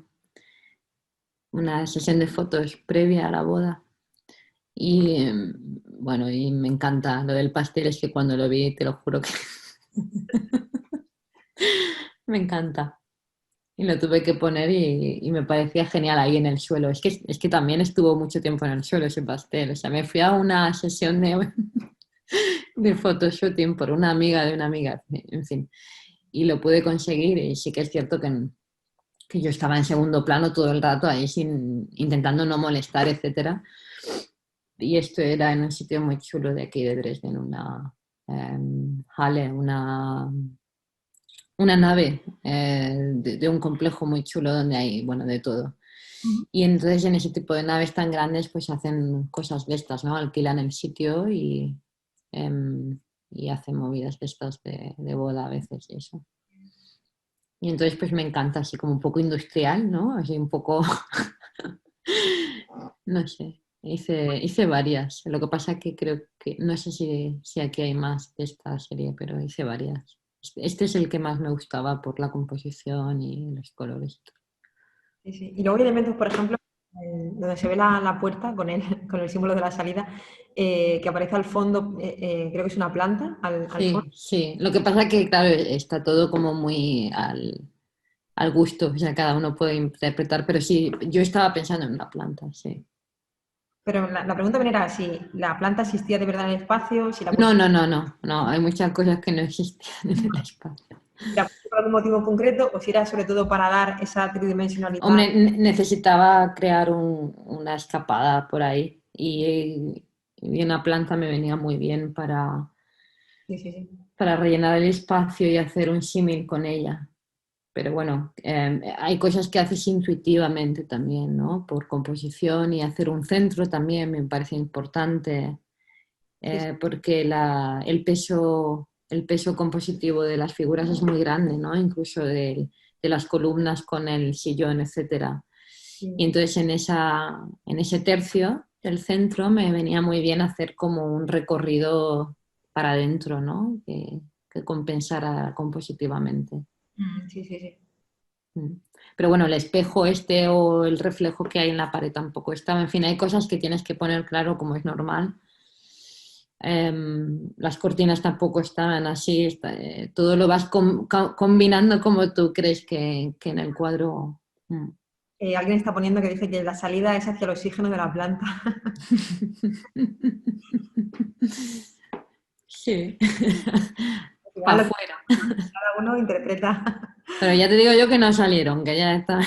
una sesión de fotos previa a la boda. Y bueno, y me encanta lo del pastel, es que cuando lo vi, te lo juro que me encanta. Y lo tuve que poner y me parecía genial ahí en el suelo. Es que también estuvo mucho tiempo en el suelo ese pastel. O sea, me fui a una sesión de photoshooting por una amiga de una amiga, en fin. Y lo pude conseguir y sí que es cierto que yo estaba en segundo plano todo el rato ahí intentando no molestar, etcétera. Y esto era en un sitio muy chulo de aquí de Dresden, una Halle, una nave de un complejo muy chulo donde hay, bueno, de todo. Y entonces en ese tipo de naves tan grandes pues hacen cosas de estas, ¿no? Alquilan el sitio y hacen movidas de estas de boda a veces y eso. Y entonces pues me encanta así como un poco industrial, ¿no? Así un poco, no sé, hice varias. Lo que pasa que creo que, no sé si aquí hay más de esta serie, pero hice varias. Este es el que más me gustaba por la composición y los colores. sí, sí. Y luego hay elementos, por ejemplo, donde se ve la puerta con con el símbolo de la salida, que aparece al fondo, creo que es una planta, al fondo. Sí, sí. Lo que pasa que, claro, está todo como muy al gusto, o sea, cada uno puede interpretar, pero sí, yo estaba pensando en una planta, sí. Pero la pregunta también era si la planta existía de verdad en el espacio, si la No, pusiste no, no, no, no, hay muchas cosas que no existían en el espacio. por algún motivo concreto o si era sobre todo para dar esa tridimensionalidad. Hombre, necesitaba crear una escapada por ahí y una planta me venía muy bien Sí, sí, sí. para rellenar el espacio y hacer un símil con ella. Pero bueno, hay cosas que haces intuitivamente también, ¿no? Por composición y hacer un centro también me parece importante, Sí, sí. porque el peso compositivo de las figuras es muy grande, ¿no? Incluso de las columnas con el sillón, etcétera. Y Sí. entonces en ese tercio del centro me venía muy bien hacer como un recorrido para adentro, ¿no? Que compensara compositivamente. Sí, sí, sí. Mm. Pero bueno, el espejo este o el reflejo que hay en la pared tampoco estaba. En fin, hay cosas que tienes que poner claro como es normal. Las cortinas tampoco estaban así. Todo lo vas combinando como tú crees que en el cuadro. Mm. Alguien está poniendo que dice que la salida es hacia el oxígeno de la planta. Sí, Al final para lo que afuera. cada uno interpreta. Pero ya te digo yo que no salieron, que ya está.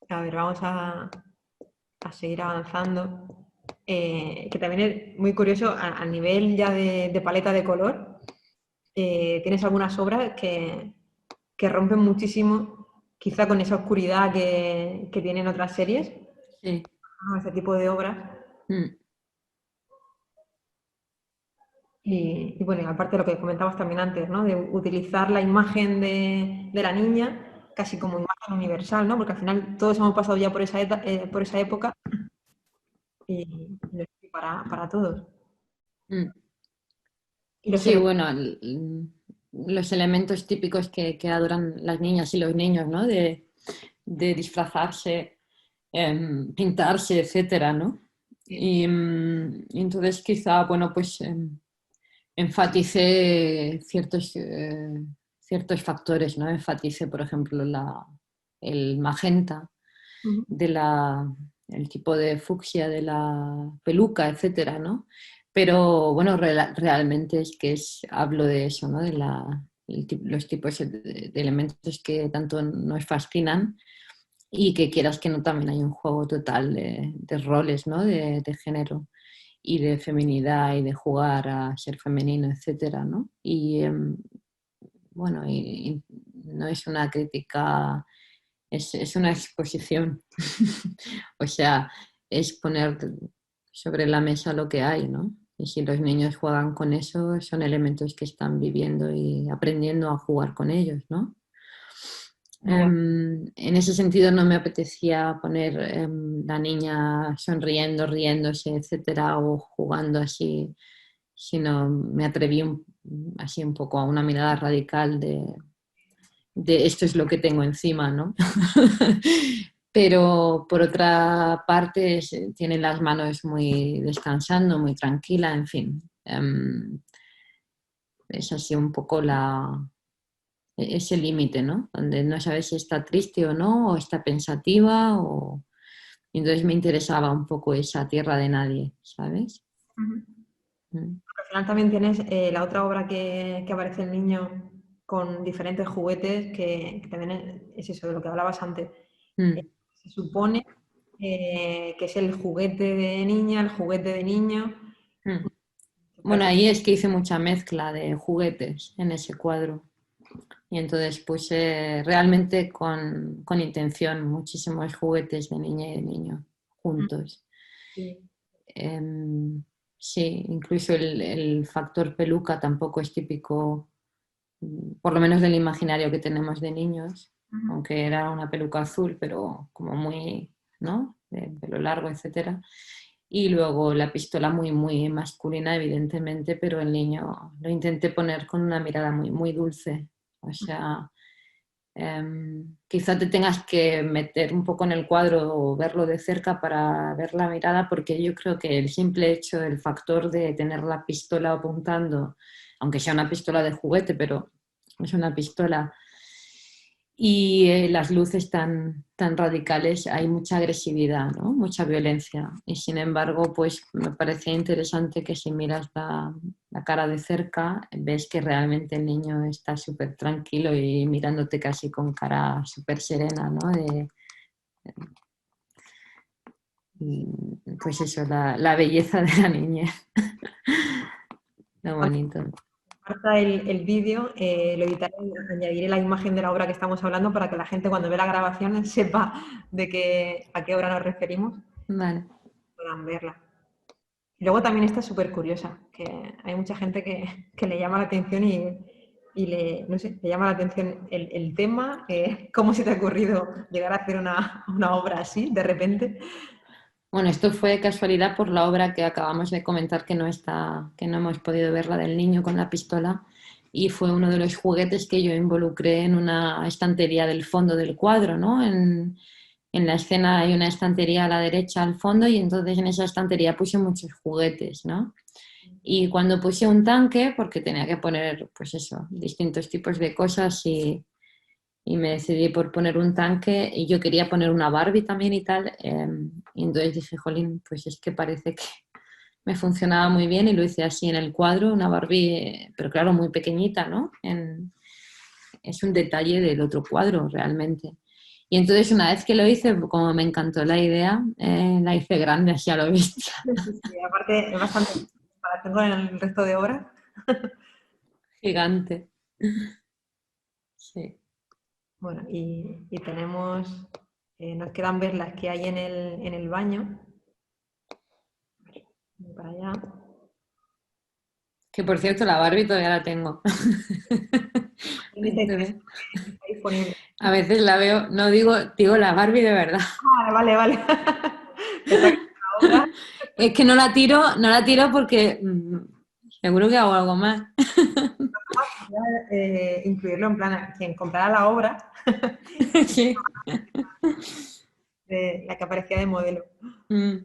A ver, vamos a seguir avanzando. Que también es muy curioso, a nivel ya de paleta de color, tienes algunas obras que rompen muchísimo, quizá con esa oscuridad que tienen otras series, Sí. ¿no? Este tipo de obras. Mm. Bueno, y aparte de lo que comentabas también antes, ¿no? De utilizar la imagen de la niña, casi como imagen universal, ¿no? Porque al final todos hemos pasado ya por por esa época y lo es para todos. Mm. Y los Sí, elementos, bueno, los elementos típicos que adoran las niñas y los niños, ¿no? De disfrazarse, pintarse, etcétera, ¿no? Y entonces quizá, bueno, pues enfaticé ciertos factores, ¿no? Enfaticé, por ejemplo, el magenta, de el tipo de fucsia de la peluca, etcétera, ¿no? Pero bueno, realmente es que hablo de eso, ¿no? De los tipos de elementos que tanto nos fascinan y que quieras que no, también hay un juego total de roles, ¿no? De género y de feminidad y de jugar a ser femenino, etcétera, ¿no? Y bueno, y no es una crítica, es una exposición. O sea, es poner sobre la mesa lo que hay, ¿no? Y si los niños juegan con eso, son elementos que están viviendo y aprendiendo a jugar con ellos, ¿no? ya, En ese sentido no me apetecía poner la niña sonriendo, riéndose, etcétera, o jugando así, sino me atreví así un poco a una mirada radical de esto es lo que tengo encima, ¿no? Pero por otra parte tiene las manos muy descansando, muy tranquila, en fin. Es así un poco ese límite, ¿no? Donde no sabes si está triste o no, o está pensativa, y entonces me interesaba un poco esa tierra de nadie, ¿sabes? ujú. Mm. Al final también tienes la otra obra que aparece el niño con diferentes juguetes, que también es eso de lo que hablabas antes. Eh, Mm. Se supone que es el juguete de niña, el juguete de niño. Mm. Me Bueno, parece. ahí es que hice mucha mezcla de juguetes en ese cuadro. Y entonces puse realmente con intención muchísimos juguetes de niña y de niño juntos. Sí. Em, sí, incluso el factor peluca tampoco es típico, por lo menos del imaginario que tenemos de niños, Ujú. aunque era una peluca azul, pero como muy, ¿no? De pelo largo, etcétera. Y luego la pistola muy, muy masculina, evidentemente, pero el niño lo intenté poner con una mirada muy, muy dulce. O sea, quizá te tengas que meter un poco en el cuadro o verlo de cerca para ver la mirada, porque yo creo que el simple hecho, el factor de tener la pistola apuntando, aunque sea una pistola de juguete, pero es una pistola, y las luces tan radicales, hay mucha agresividad, ¿no? Mucha violencia. Y sin embargo, pues me parecía interesante que si miras la cara de cerca, ves que realmente el niño está súper tranquilo y mirándote casi con cara súper serena, ¿no? Pues eso, la belleza de la niña. Lo bonito. Comparta el vídeo, lo editaré y añadiré la imagen de la obra que estamos hablando para que la gente cuando ve la grabación sepa a qué obra nos referimos, Vale. puedan verla. Y luego también está súper curiosa, que hay mucha gente que le llama la atención y no sé, le llama la atención el tema, cómo se te ha ocurrido llegar a hacer una obra así de repente. Bueno, esto fue casualidad por la obra que acabamos de comentar que no está, que no hemos podido ver, la del niño con la pistola, y fue uno de los juguetes que yo involucré en una estantería del fondo del cuadro, ¿no? En la escena hay una estantería a la derecha al fondo y entonces en esa estantería puse muchos juguetes, ¿no? Y cuando puse un tanque, porque tenía que poner, pues eso, distintos tipos de cosas y me decidí por poner un tanque y yo quería poner una Barbie también y tal. Y entonces dije, jolín, pues es que parece que me funcionaba muy bien y lo hice así en el cuadro, una Barbie, pero claro, muy pequeñita, ¿no? Es un detalle del otro cuadro realmente. Y entonces una vez que lo hice, como me encantó la idea, la hice grande así a lo bestia. Sí, sí, aparte es bastante para con el resto de obras. Gigante. Sí. Bueno, y tenemos, nos quedan ver las que hay en el baño. Voy para allá. Que por cierto, la Barbie todavía la tengo. Está Entonces, disponible. a veces la veo, no digo la Barbie de verdad. Ah, vale, vale. Pensaba que era una obra. Es que no la tiro porque seguro que hago algo más. Incluirlo en plan, quien comprara la obra, Sí. de la que aparecía de modelo. Mm.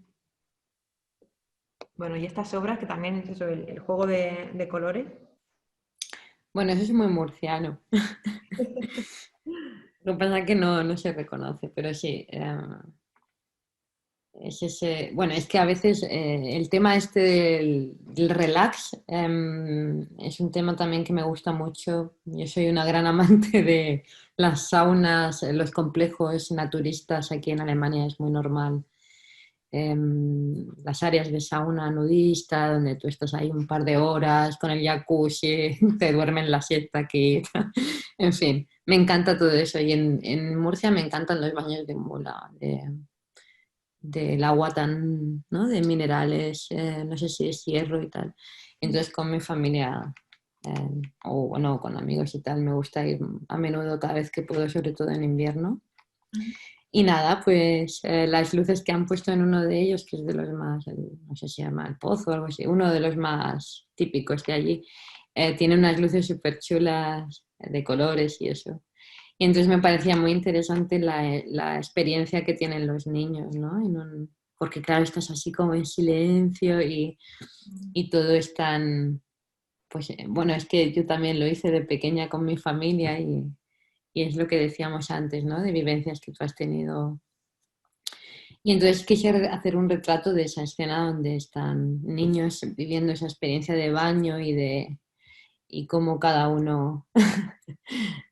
Bueno, y estas obras que también es eso, el juego de colores. Bueno, eso es muy murciano. Lo que pasa es que no se reconoce, pero sí. Es ese, bueno, es que a veces el tema este del relax es un tema también que me gusta mucho. Yo soy una gran amante de las saunas, los complejos naturistas aquí en Alemania es muy normal. Las áreas de sauna nudista, donde tú estás ahí un par de horas con el jacuzzi, te duermen la siesta aquí. En fin, me encanta todo eso. Y en Murcia me encantan los baños de mula, del agua tan, ¿no? De minerales, no sé si es hierro y tal. Entonces con mi familia o bueno, con amigos y tal, me gusta ir a menudo cada vez que puedo, sobre todo en invierno. Y nada, pues las luces que han puesto en uno de ellos, que es de los más, no sé si se llama el Pozo o algo así, uno de los más típicos de allí, tiene unas luces súper chulas de colores y eso. Y entonces me parecía muy interesante la experiencia que tienen los niños, ¿no? Porque claro, estás así como en silencio y todo es tan... Pues bueno, es que yo también lo hice de pequeña con mi familia y es lo que decíamos antes, ¿no? De vivencias que tú has tenido. Y entonces quise hacer un retrato de esa escena donde están niños viviendo esa experiencia de baño y cómo cada uno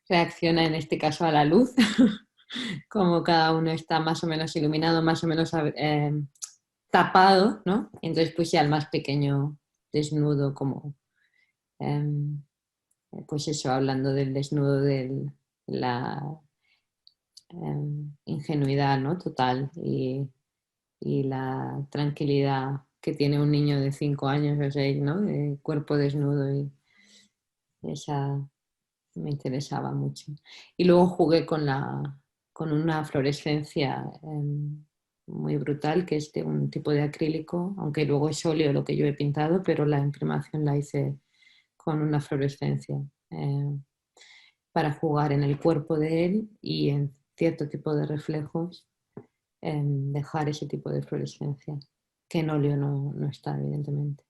reacciona en este caso a la luz, cómo cada uno está más o menos iluminado, más o menos tapado, ¿no? Y entonces pues ya el más pequeño desnudo, como eh, pues eso, hablando del desnudo de la ingenuidad, ¿no? Total y la tranquilidad que tiene un niño de 5 años o 6, ¿no? De cuerpo desnudo y esa me interesaba mucho. Y luego jugué con una fluorescencia muy brutal, que es de un tipo de acrílico, aunque luego es óleo lo que yo he pintado, pero la imprimación la hice con una fluorescencia para jugar en el cuerpo de él y en cierto tipo de reflejos, dejar ese tipo de fluorescencia, que en óleo no está, evidentemente.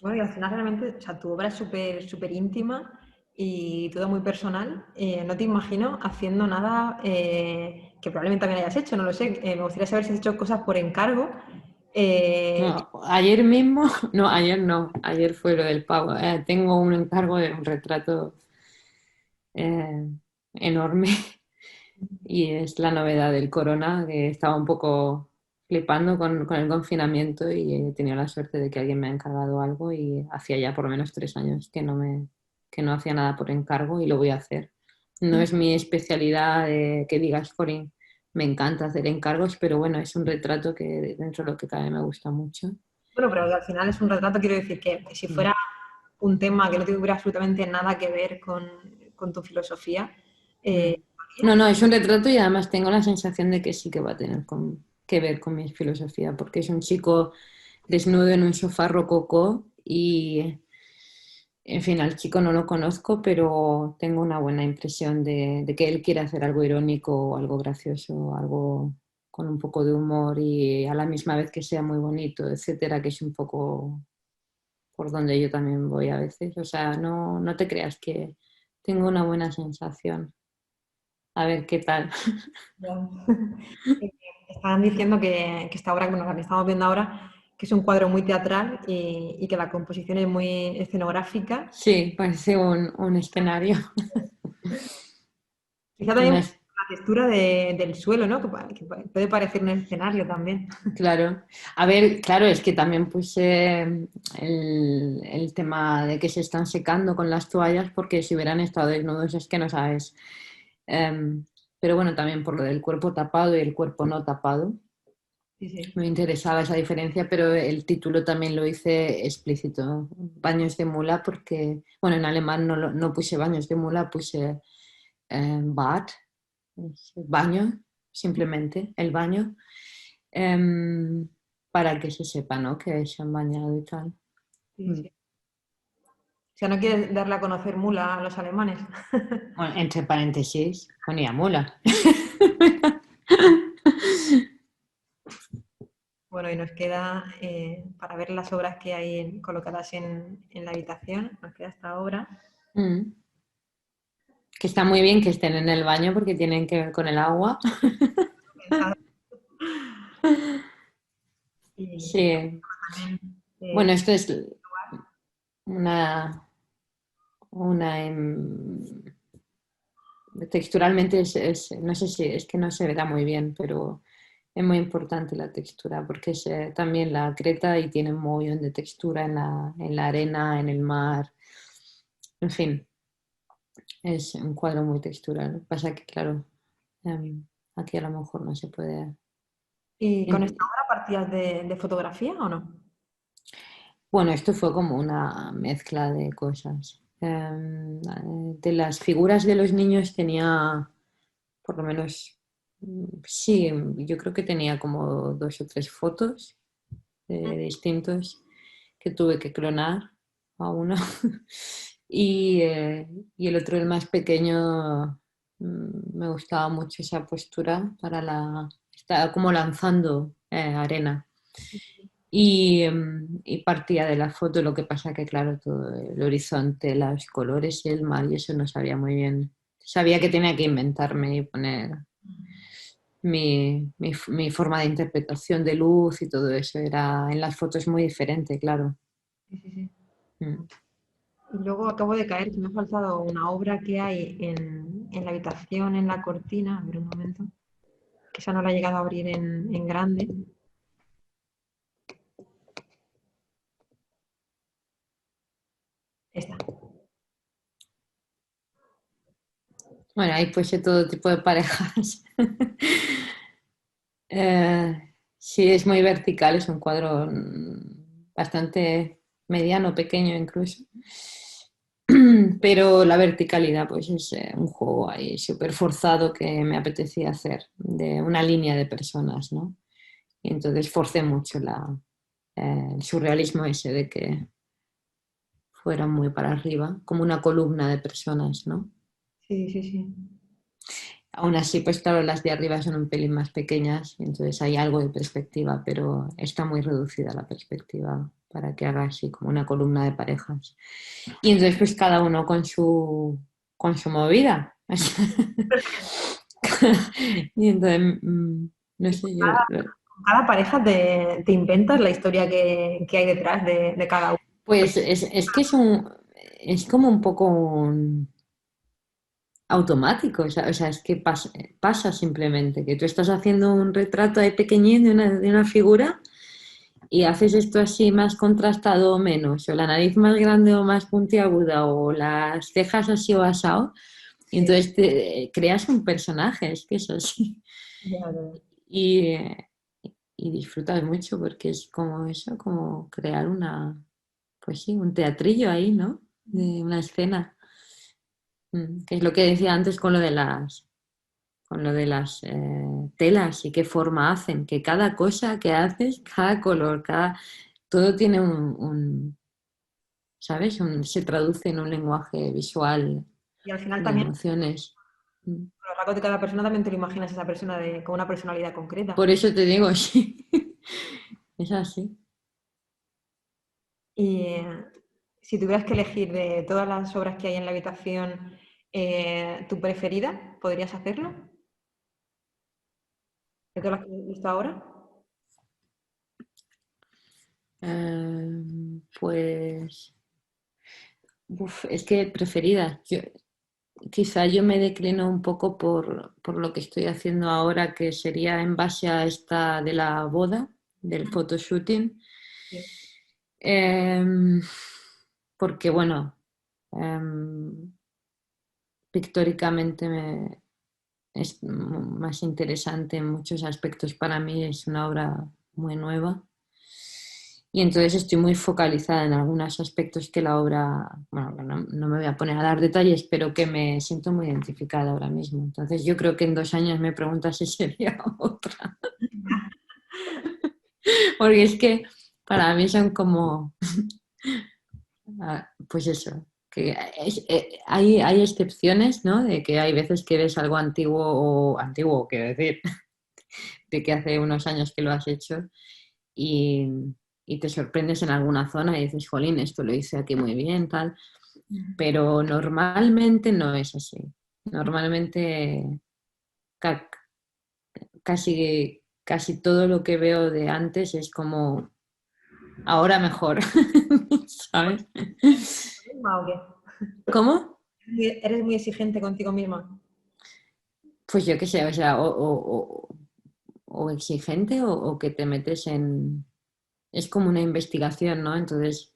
Bueno, y al final realmente, o sea, tu obra es súper súper íntima y todo muy personal. No te imagino haciendo nada que probablemente también hayas hecho, no lo sé. Me gustaría saber si has hecho cosas por encargo. No, ayer mismo, no, ayer no, ayer fue lo del pago. Tengo un encargo de un retrato eh, enorme y es la novedad del corona, que estaba un poco flipando con el confinamiento y he tenido la suerte de que alguien me ha encargado algo y hacía ya por lo menos 3 años que no hacía nada por encargo y lo voy a hacer. No es mi especialidad que digas, Corín, me encanta hacer encargos, pero bueno, es un retrato que dentro de lo que cabe me gusta mucho. Bueno, pero al final es un retrato, quiero decir que si Mm. fuera un tema que no tuviera absolutamente nada que ver con tu filosofía, Mm. ¿podrías? No, no, es un retrato y además tengo la sensación de que sí que va a tener que ver con mi filosofía, porque es un chico desnudo en un sofá rococó y, en fin, al chico no lo conozco, pero tengo una buena impresión de que él quiere hacer algo irónico o algo gracioso, algo con un poco de humor y a la misma vez que sea muy bonito, etcétera, que es un poco por donde yo también voy a veces. O sea, no te creas que tengo una buena sensación. A ver qué tal. Ya. Eh, Estaban diciendo que esta obra, bueno, la que estamos viendo ahora, que es un cuadro muy teatral y que la composición es muy escenográfica. Sí, parece un escenario. Quizá también Una por la textura del suelo, ¿no? Que puede parecer un escenario también. Claro. A ver, claro, es que también puse el tema de que se están secando con las toallas porque si hubieran estado desnudos es que no sabes. Pero bueno, también por lo del cuerpo tapado y el cuerpo no tapado. Sí, sí. Me interesaba esa diferencia, pero el título también lo hice explícito, baños de mula, porque, bueno, en alemán no puse baños de mula, puse Bad, baño, simplemente, el baño, em, para que se sepa, ¿no? Que se han bañado y tal. Sí, Mm. sí. O sea, no quieres darle a conocer mula a los alemanes. Bueno, entre paréntesis, ponía mula. Bueno, y nos queda, para ver las obras que hay colocadas en la habitación, nos queda esta obra. Mm. Que está muy bien que estén en el baño porque tienen que ver con el agua. Pensada. Y Sí. también, Bueno, esto es una, una texturalmente no sé si es que no se verá muy bien, pero es muy importante la textura porque es también la Creta y tiene un mogollón de textura en la arena, en el mar. En fin, es un cuadro muy textural. Lo que pasa que, claro, em, aquí a lo mejor no se puede. ¿y con esta obra partías de fotografía o no? Bueno, esto fue como una mezcla de cosas. De las figuras de los niños tenía, por lo menos, sí, yo creo que tenía como 2 o 3 fotos de distintos que tuve que clonar a uno. Y el otro, el más pequeño, me gustaba mucho esa postura estaba como lanzando arena. Y partía de la foto, lo que pasa que, claro, todo el horizonte, los colores y el mar, y eso no sabía muy bien. Sabía que tenía que inventarme y poner mi forma de interpretación de luz y todo eso. Era en las fotos muy diferente, claro. Sí, sí, sí. Mm. Y luego acabo de caer que me ha faltado una obra que hay en la habitación, en la cortina. A ver un momento. Que esa no la he llegado a abrir en grande. Esta. Bueno, ahí pues de todo tipo de parejas. Sí, es muy vertical, es un cuadro bastante mediano, pequeño incluso. Pero la verticalidad, pues es un juego ahí súper forzado que me apetecía hacer, de una línea de personas, ¿no? Y entonces forcé mucho el surrealismo ese de que fueran muy para arriba, como una columna de personas, ¿no? Sí, sí, sí. Aún así, pues claro, las de arriba son un pelín más pequeñas, y entonces hay algo de perspectiva, pero está muy reducida la perspectiva para que haga así como una columna de parejas. Y entonces pues cada uno con su movida. Y entonces, no sé, yo... Con cada pareja te inventas la historia que hay detrás de cada uno. Pues es que es como un poco automático, o sea, es que pasa simplemente, que tú estás haciendo un retrato ahí pequeñín de una figura y haces esto así más contrastado o menos, o la nariz más grande o más puntiaguda, o las cejas así o asado, y Sí, entonces creas un personaje, es que eso sí. ya, ya. Y, y disfrutas mucho porque es como eso, como crear pues sí, un teatrillo ahí, ¿no? De una escena. Que es lo que decía antes con lo de las telas y qué forma hacen, que cada cosa que haces, cada color, todo tiene ¿sabes? Se traduce en un lenguaje visual Y al final de también, emociones. Mm. con los rasgos de cada persona también te lo imaginas esa persona con una personalidad concreta. Por eso te digo, sí, es así. Y si tuvieras que elegir de todas las obras que hay en la habitación, tu preferida, ¿podrías hacerlo? ¿De todas las que he visto ahora? Pues, es que preferida. Quizá yo me declino un poco por lo que estoy haciendo ahora, que sería en base a esta de la boda, del photoshooting. Sí. Em, Porque, bueno, em, pictóricamente es más interesante en muchos aspectos para mí, es una obra muy nueva. Y entonces estoy muy focalizada en algunos aspectos que la obra, bueno, no me voy a poner a dar detalles, pero que me siento muy identificada ahora mismo. Entonces yo creo que en 2 años me preguntas si sería otra. Porque es que para mí son como, pues eso, que hay excepciones, ¿no? De que hay veces que ves algo antiguo, quiero decir, de que hace unos años que lo has hecho y, y te sorprendes en alguna zona y dices, jolín, esto lo hice aquí muy bien, tal. Pero normalmente no es así. Normalmente ca- casi todo lo que veo de antes es como ahora mejor, ¿sabes? ¿Misma o qué? ¿Cómo? ¿Eres muy exigente contigo misma? Pues yo qué sé, o sea, o exigente o que te metes en... Es como una investigación, ¿no? Entonces,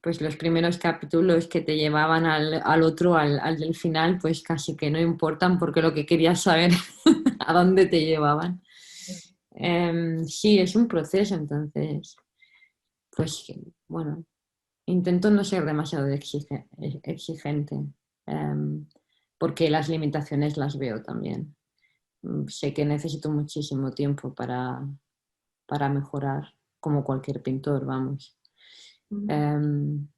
pues los primeros capítulos que te llevaban al otro, al del final, pues casi que no importan porque lo que querías saber a dónde te llevaban. Sí, es un proceso, entonces, pues bueno, intento no ser demasiado exigente, em, porque las limitaciones las veo también. Sé que necesito muchísimo tiempo para mejorar, como cualquier pintor, vamos. Em,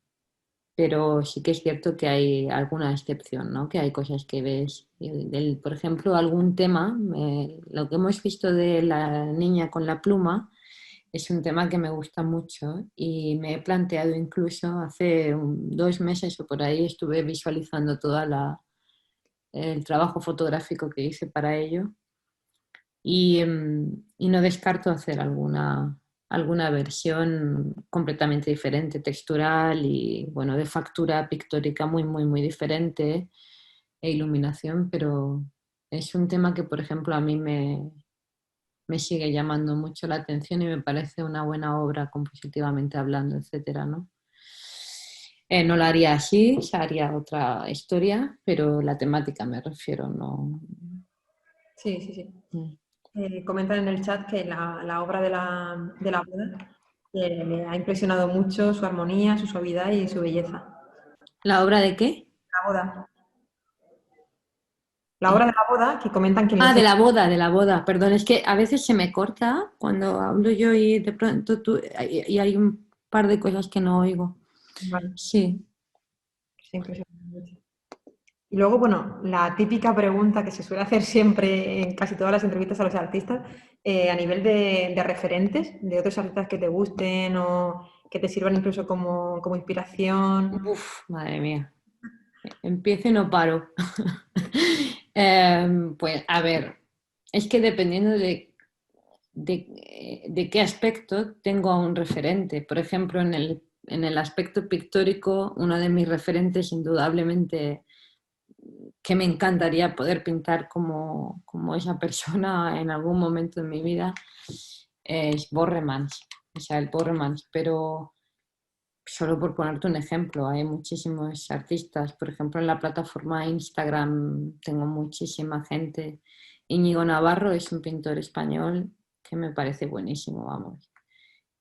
pero sí que es cierto que hay alguna excepción, ¿no? Que hay cosas que ves. Por ejemplo, algún tema, lo que hemos visto de la niña con la pluma, es un tema que me gusta mucho y me he planteado incluso hace 2 meses o por ahí estuve visualizando el trabajo fotográfico que hice para ello y no descarto hacer alguna versión completamente diferente, textural y bueno, de factura pictórica muy, muy, muy diferente e iluminación, pero es un tema que, por ejemplo, a mí me sigue llamando mucho la atención y me parece una buena obra compositivamente hablando, etcétera, ¿no? No la haría así, se haría otra historia, pero la temática me refiero, no. Sí, sí, sí. Mm. Comentan en el chat que la obra de la boda le ha impresionado mucho su armonía, su suavidad y su belleza. ¿La obra de qué? La boda. La obra de la boda, que comentan que les... De la boda, perdón, es que a veces se me corta cuando hablo yo y de pronto y hay un par de cosas que no oigo. Vale, Sí. se impresiona mucho. Y luego, bueno, la típica pregunta que se suele hacer siempre en casi todas las entrevistas a los artistas, a nivel de referentes, de otros artistas que te gusten o que te sirvan incluso como inspiración. Uf, madre mía. Empiezo y no paro. Pues a ver, es que dependiendo de qué aspecto tengo a un referente. Por ejemplo, en el aspecto pictórico, uno de mis referentes indudablemente que me encantaría poder pintar como esa persona en algún momento de mi vida es Borremans, o sea, el Borremans, pero solo por ponerte un ejemplo, hay muchísimos artistas, por ejemplo, en la plataforma Instagram tengo muchísima gente. Íñigo Navarro es un pintor español que me parece buenísimo, vamos.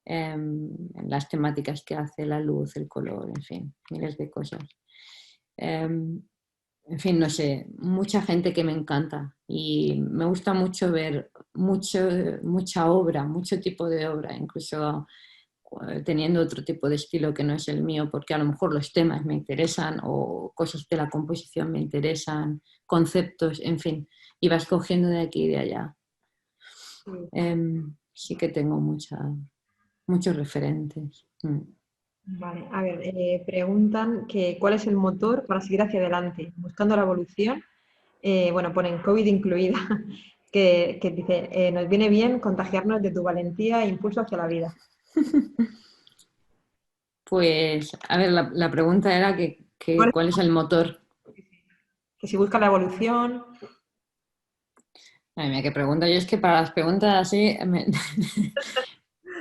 En las temáticas que hace, la luz, el color, en fin, miles de cosas. Em, en fin, no sé, mucha gente que me encanta y me gusta mucho ver mucha obra, mucho tipo de obra, incluso teniendo otro tipo de estilo que no es el mío, porque a lo mejor los temas me interesan o cosas de la composición me interesan, conceptos, en fin, y vas cogiendo de aquí y de allá. Sí que tengo muchos referentes. Vale, a ver, preguntan que cuál es el motor para seguir hacia adelante, buscando la evolución. Bueno, ponen COVID incluida, que dice, nos viene bien contagiarnos de tu valentía e impulso hacia la vida. Pues, a ver, la pregunta era ¿Cuál ¿cuál es el motor? que si busca la evolución, Madre mía, qué pregunta. Yo es que para las preguntas así,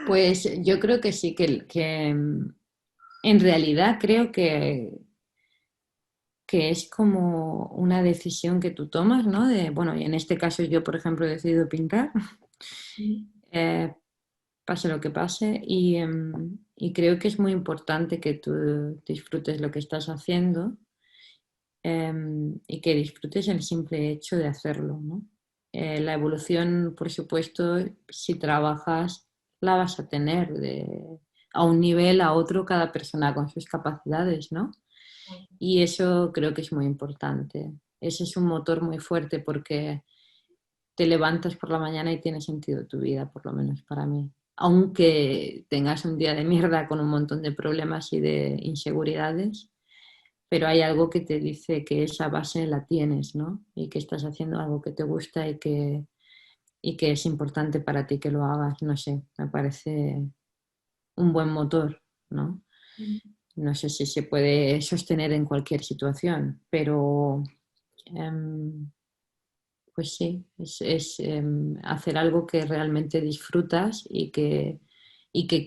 pues yo creo que sí, que en realidad creo que es como una decisión que tú tomas, ¿no? Bueno, y en este caso yo, por ejemplo, he decidido pintar, eh, pase lo que pase, y creo que es muy importante que tú disfrutes lo que estás haciendo, y que disfrutes el simple hecho de hacerlo, ¿no? La evolución, por supuesto, si trabajas, la vas a tener a un nivel, a otro, cada persona con sus capacidades, ¿no? Y eso creo que es muy importante. Ese es un motor muy fuerte porque te levantas por la mañana y tiene sentido tu vida, por lo menos para mí. Aunque tengas un día de mierda con un montón de problemas y de inseguridades, pero hay algo que te dice que esa base la tienes, ¿no? Y que estás haciendo algo que te gusta y que es importante para ti que lo hagas. No sé, me parece un buen motor, ¿no? No sé si se puede sostener en cualquier situación, pero pues sí, es hacer algo que realmente disfrutas y que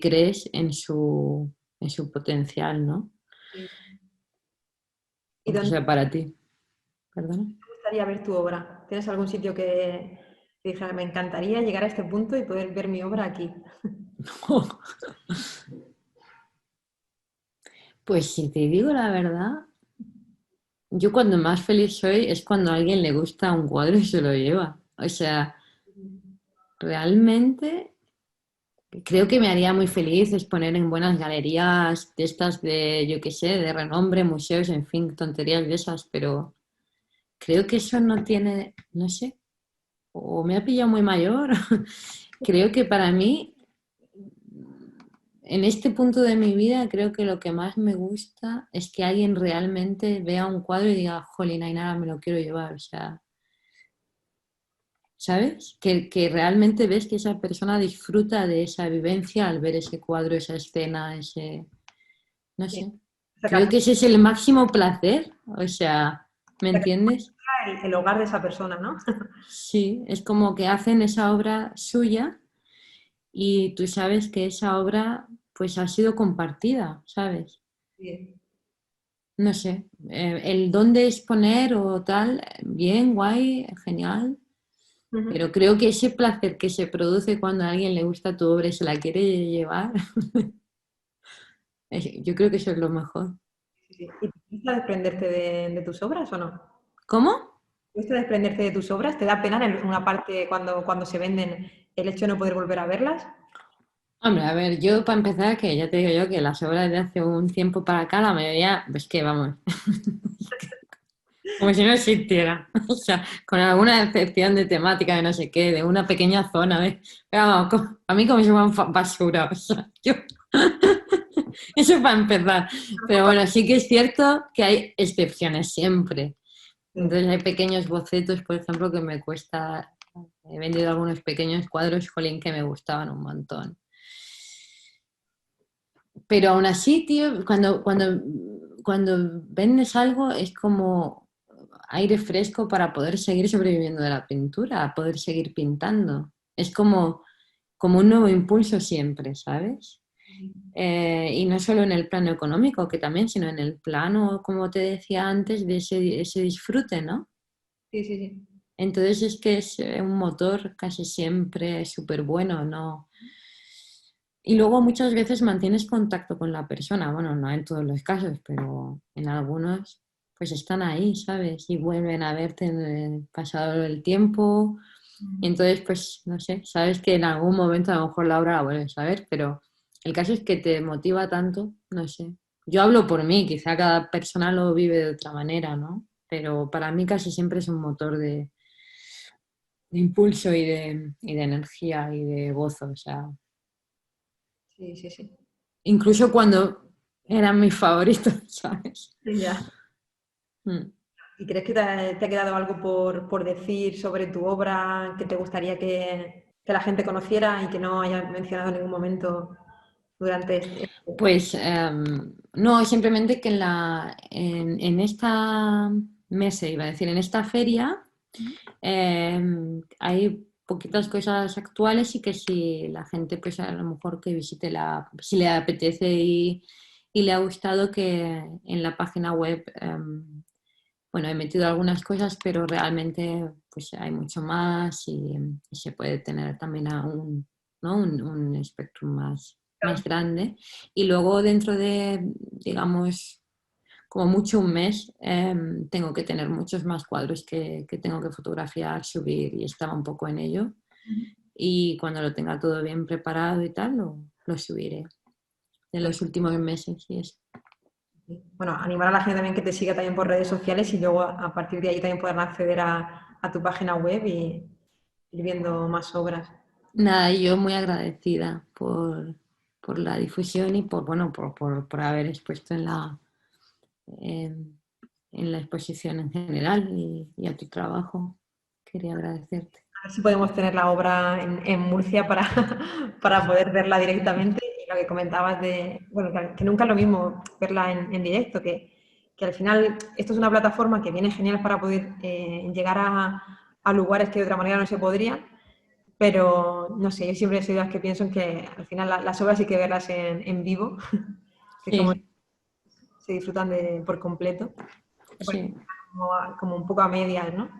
crees en su potencial, ¿no? Sí. ¿Y Aunque dónde sea para ti. ¿Perdona? te gustaría ver tu obra? ¿Tienes algún sitio que dijera, me encantaría llegar a este punto y poder ver mi obra aquí? Pues si te digo la verdad, yo cuando más feliz soy es cuando a alguien le gusta un cuadro y se lo lleva. O sea, realmente creo que me haría muy feliz exponer en buenas galerías de estas de, yo qué sé, de renombre, museos, en fin, tonterías de esas, pero creo que eso no tiene, no sé, o me ha pillado muy mayor. Creo que para mí, en este punto de mi vida, creo que lo que más me gusta es que alguien realmente vea un cuadro y diga, jolín, nada, me lo quiero llevar. O sea, ¿sabes? Que realmente ves que esa persona disfruta de esa vivencia al ver ese cuadro, esa escena, no Sí. sé. Creo Sacar que ese es el máximo placer. O sea, ¿me entiendes? el hogar de esa persona, ¿no? Sí, es como que hacen esa obra suya y tú sabes que esa obra pues ha sido compartida, ¿sabes? Sí. No sé, el dónde exponer o tal, bien, guay, genial, Ujú. pero creo que ese placer que se produce cuando a alguien le gusta tu obra y se la quiere llevar, yo creo que eso es lo mejor. Sí, sí. ¿Y te gusta desprenderte de tus obras o no? ¿Cómo? ¿Te gusta desprenderte de tus obras? ¿Te da pena en una parte cuando se venden el hecho de no poder volver a verlas? Hombre, a ver, yo para empezar, que ya te digo yo que las obras de hace un tiempo para acá, la mayoría, pues que vamos, como si no existiera. O sea, con alguna excepción de temática de no sé qué, de una pequeña zona, pero vamos, a mí como si fueran basura. O sea, eso para empezar. Pero bueno, sí que es cierto que hay excepciones siempre. Sí. Entonces hay pequeños bocetos, por ejemplo, que me cuesta. He vendido algunos pequeños cuadros, jolín, que me gustaban un montón. Pero aún así, tío, cuando vendes algo es como aire fresco para poder seguir sobreviviendo de la pintura, poder seguir pintando. Es como un nuevo impulso siempre, ¿sabes? Y no solo en el plano económico, que también, sino en el plano, como te decía antes, de ese disfrute, ¿no? Sí, sí, sí. Entonces es que es un motor casi siempre súper bueno, ¿no? Y luego muchas veces mantienes contacto con la persona, bueno, no en todos los casos, pero en algunos pues están ahí, ¿sabes? Y vuelven a verte en el pasado el tiempo. Y entonces, pues, no sé, sabes que en algún momento a lo mejor la obra la vuelves a ver, pero el caso es que te motiva tanto, no sé. Yo hablo por mí, quizá cada persona lo vive de otra manera, ¿no? Pero para mí casi siempre es un motor de impulso y de energía y de gozo, o sea, Sí, sí, sí. incluso cuando eran mis favoritos, ¿sabes? Ya. Mm. ¿Y crees que te ha quedado algo por decir sobre tu obra que te gustaría que la gente conociera y que no hayas mencionado en ningún momento durante este? Pues no, simplemente que en esta mesa, iba a decir, en esta feria hay poquitas cosas actuales y que si la gente, pues a lo mejor que visite si le apetece y le ha gustado que en la página web bueno, he metido algunas cosas, pero realmente pues hay mucho más y se puede tener también aún, ¿no? Un espectro más grande. Y luego dentro de, digamos, como mucho un mes, tengo que tener muchos más cuadros que tengo que fotografiar, subir y estaba un poco en ello. Y cuando lo tenga todo bien preparado y tal, lo subiré en los últimos meses y eso. Bueno, animar a la gente también que te siga también por redes sociales y luego a partir de ahí también podrán acceder a tu página web y ir viendo más obras. Nada, yo muy agradecida por la difusión y bueno, por haber expuesto en, en la exposición en general y a tu trabajo. Quería agradecerte. A ver si podemos tener la obra en Murcia para, para poder verla directamente. Y lo que comentabas de, bueno, que nunca es lo mismo verla en directo, que al final esto es una plataforma que viene genial para poder llegar a lugares que de otra manera no se podrían. Pero no sé, yo siempre soy de las que pienso en que al final las obras hay que verlas en vivo, que es como Sí, se disfrutan por completo. sí. Como un poco a medias, ¿no?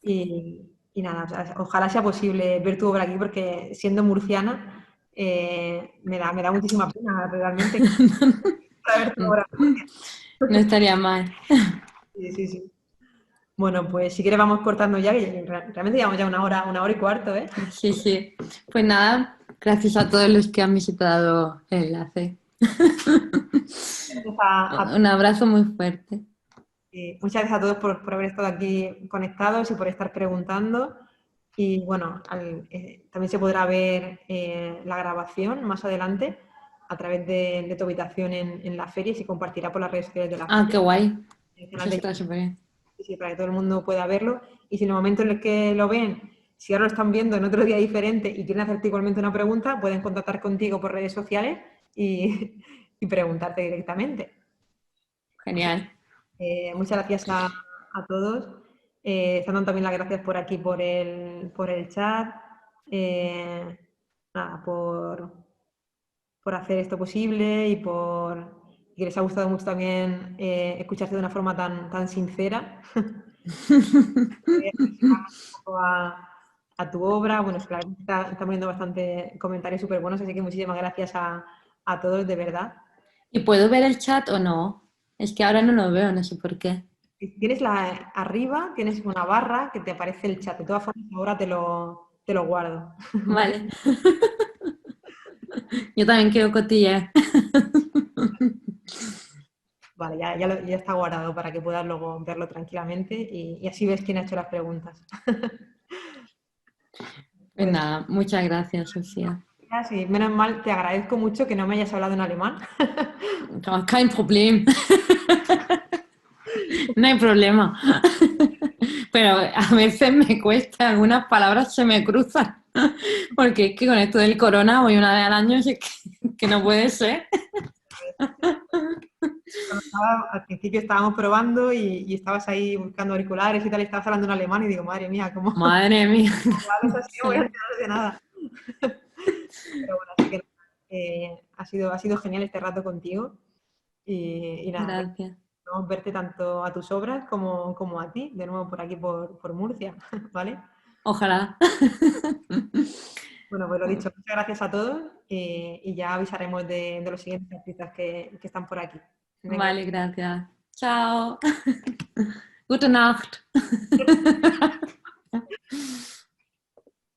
Y nada, o sea, ojalá sea posible ver tu obra aquí, porque siendo murciana me da muchísima pena realmente para ver tu obra. No estaría mal. Sí, sí, sí. Bueno, pues si quieres vamos cortando ya, que realmente llevamos ya una hora y cuarto, ¿eh? Sí, sí. Pues nada, gracias a todos los que han visitado el enlace. Gracias Un abrazo muy fuerte. muchas gracias a todos por haber estado aquí conectados y por estar preguntando. Y bueno, también se podrá ver la grabación más adelante a través de tu habitación en la feria y se compartirá por las redes sociales de la Ah, feria, qué guay. en el Eso canal de está YouTube, súper bien. sí, para que todo el mundo pueda verlo. Y si en el momento en el que lo ven, si ahora lo están viendo en otro día diferente y quieren hacerte igualmente una pregunta, pueden contactar contigo por redes sociales y, y preguntarte directamente. Genial. Muchas gracias a todos. Están dando también las gracias por aquí, por el chat. Eh, nada, por hacer esto posible y que les ha gustado mucho también escucharte de una forma tan sincera. Un poco a tu obra. Bueno, es que la verdad está poniendo bastante comentarios súper buenos, así que muchísimas gracias a todos, de verdad. ¿Y puedo ver el chat o no? Es que ahora no lo veo, no sé por qué. Tienes arriba, tienes una barra que te aparece el chat. De todas formas, ahora te lo guardo. ¿Vale? Vale. Yo también quiero cotillear. Vale, ya está guardado para que puedas luego verlo tranquilamente y así ves quién ha hecho las preguntas. Pues Pues nada, muchas gracias, Sofía. sí, menos mal, te agradezco mucho que no me hayas hablado en alemán. Kein Problem. No hay problema. Pero a veces me cuesta, algunas palabras se me cruzan. Porque es que con esto del corona voy una vez al año y es que no puede ser. Al principio estábamos probando y estabas ahí buscando auriculares y tal, y estabas hablando en alemán y digo, madre mía, ¿cómo Madre mía. hablas así? No voy a Sí. enterar de nada. Pero bueno, así que ha sido genial este rato contigo y nada, Gracias. esperamos verte tanto a tus obras como a ti, de nuevo por aquí, por Murcia, ¿vale? Ojalá. Bueno, pues lo dicho, muchas gracias a todos y ya avisaremos de los siguientes artistas que están por aquí. Venga, Vale, gracias. Chao. Gute Nacht.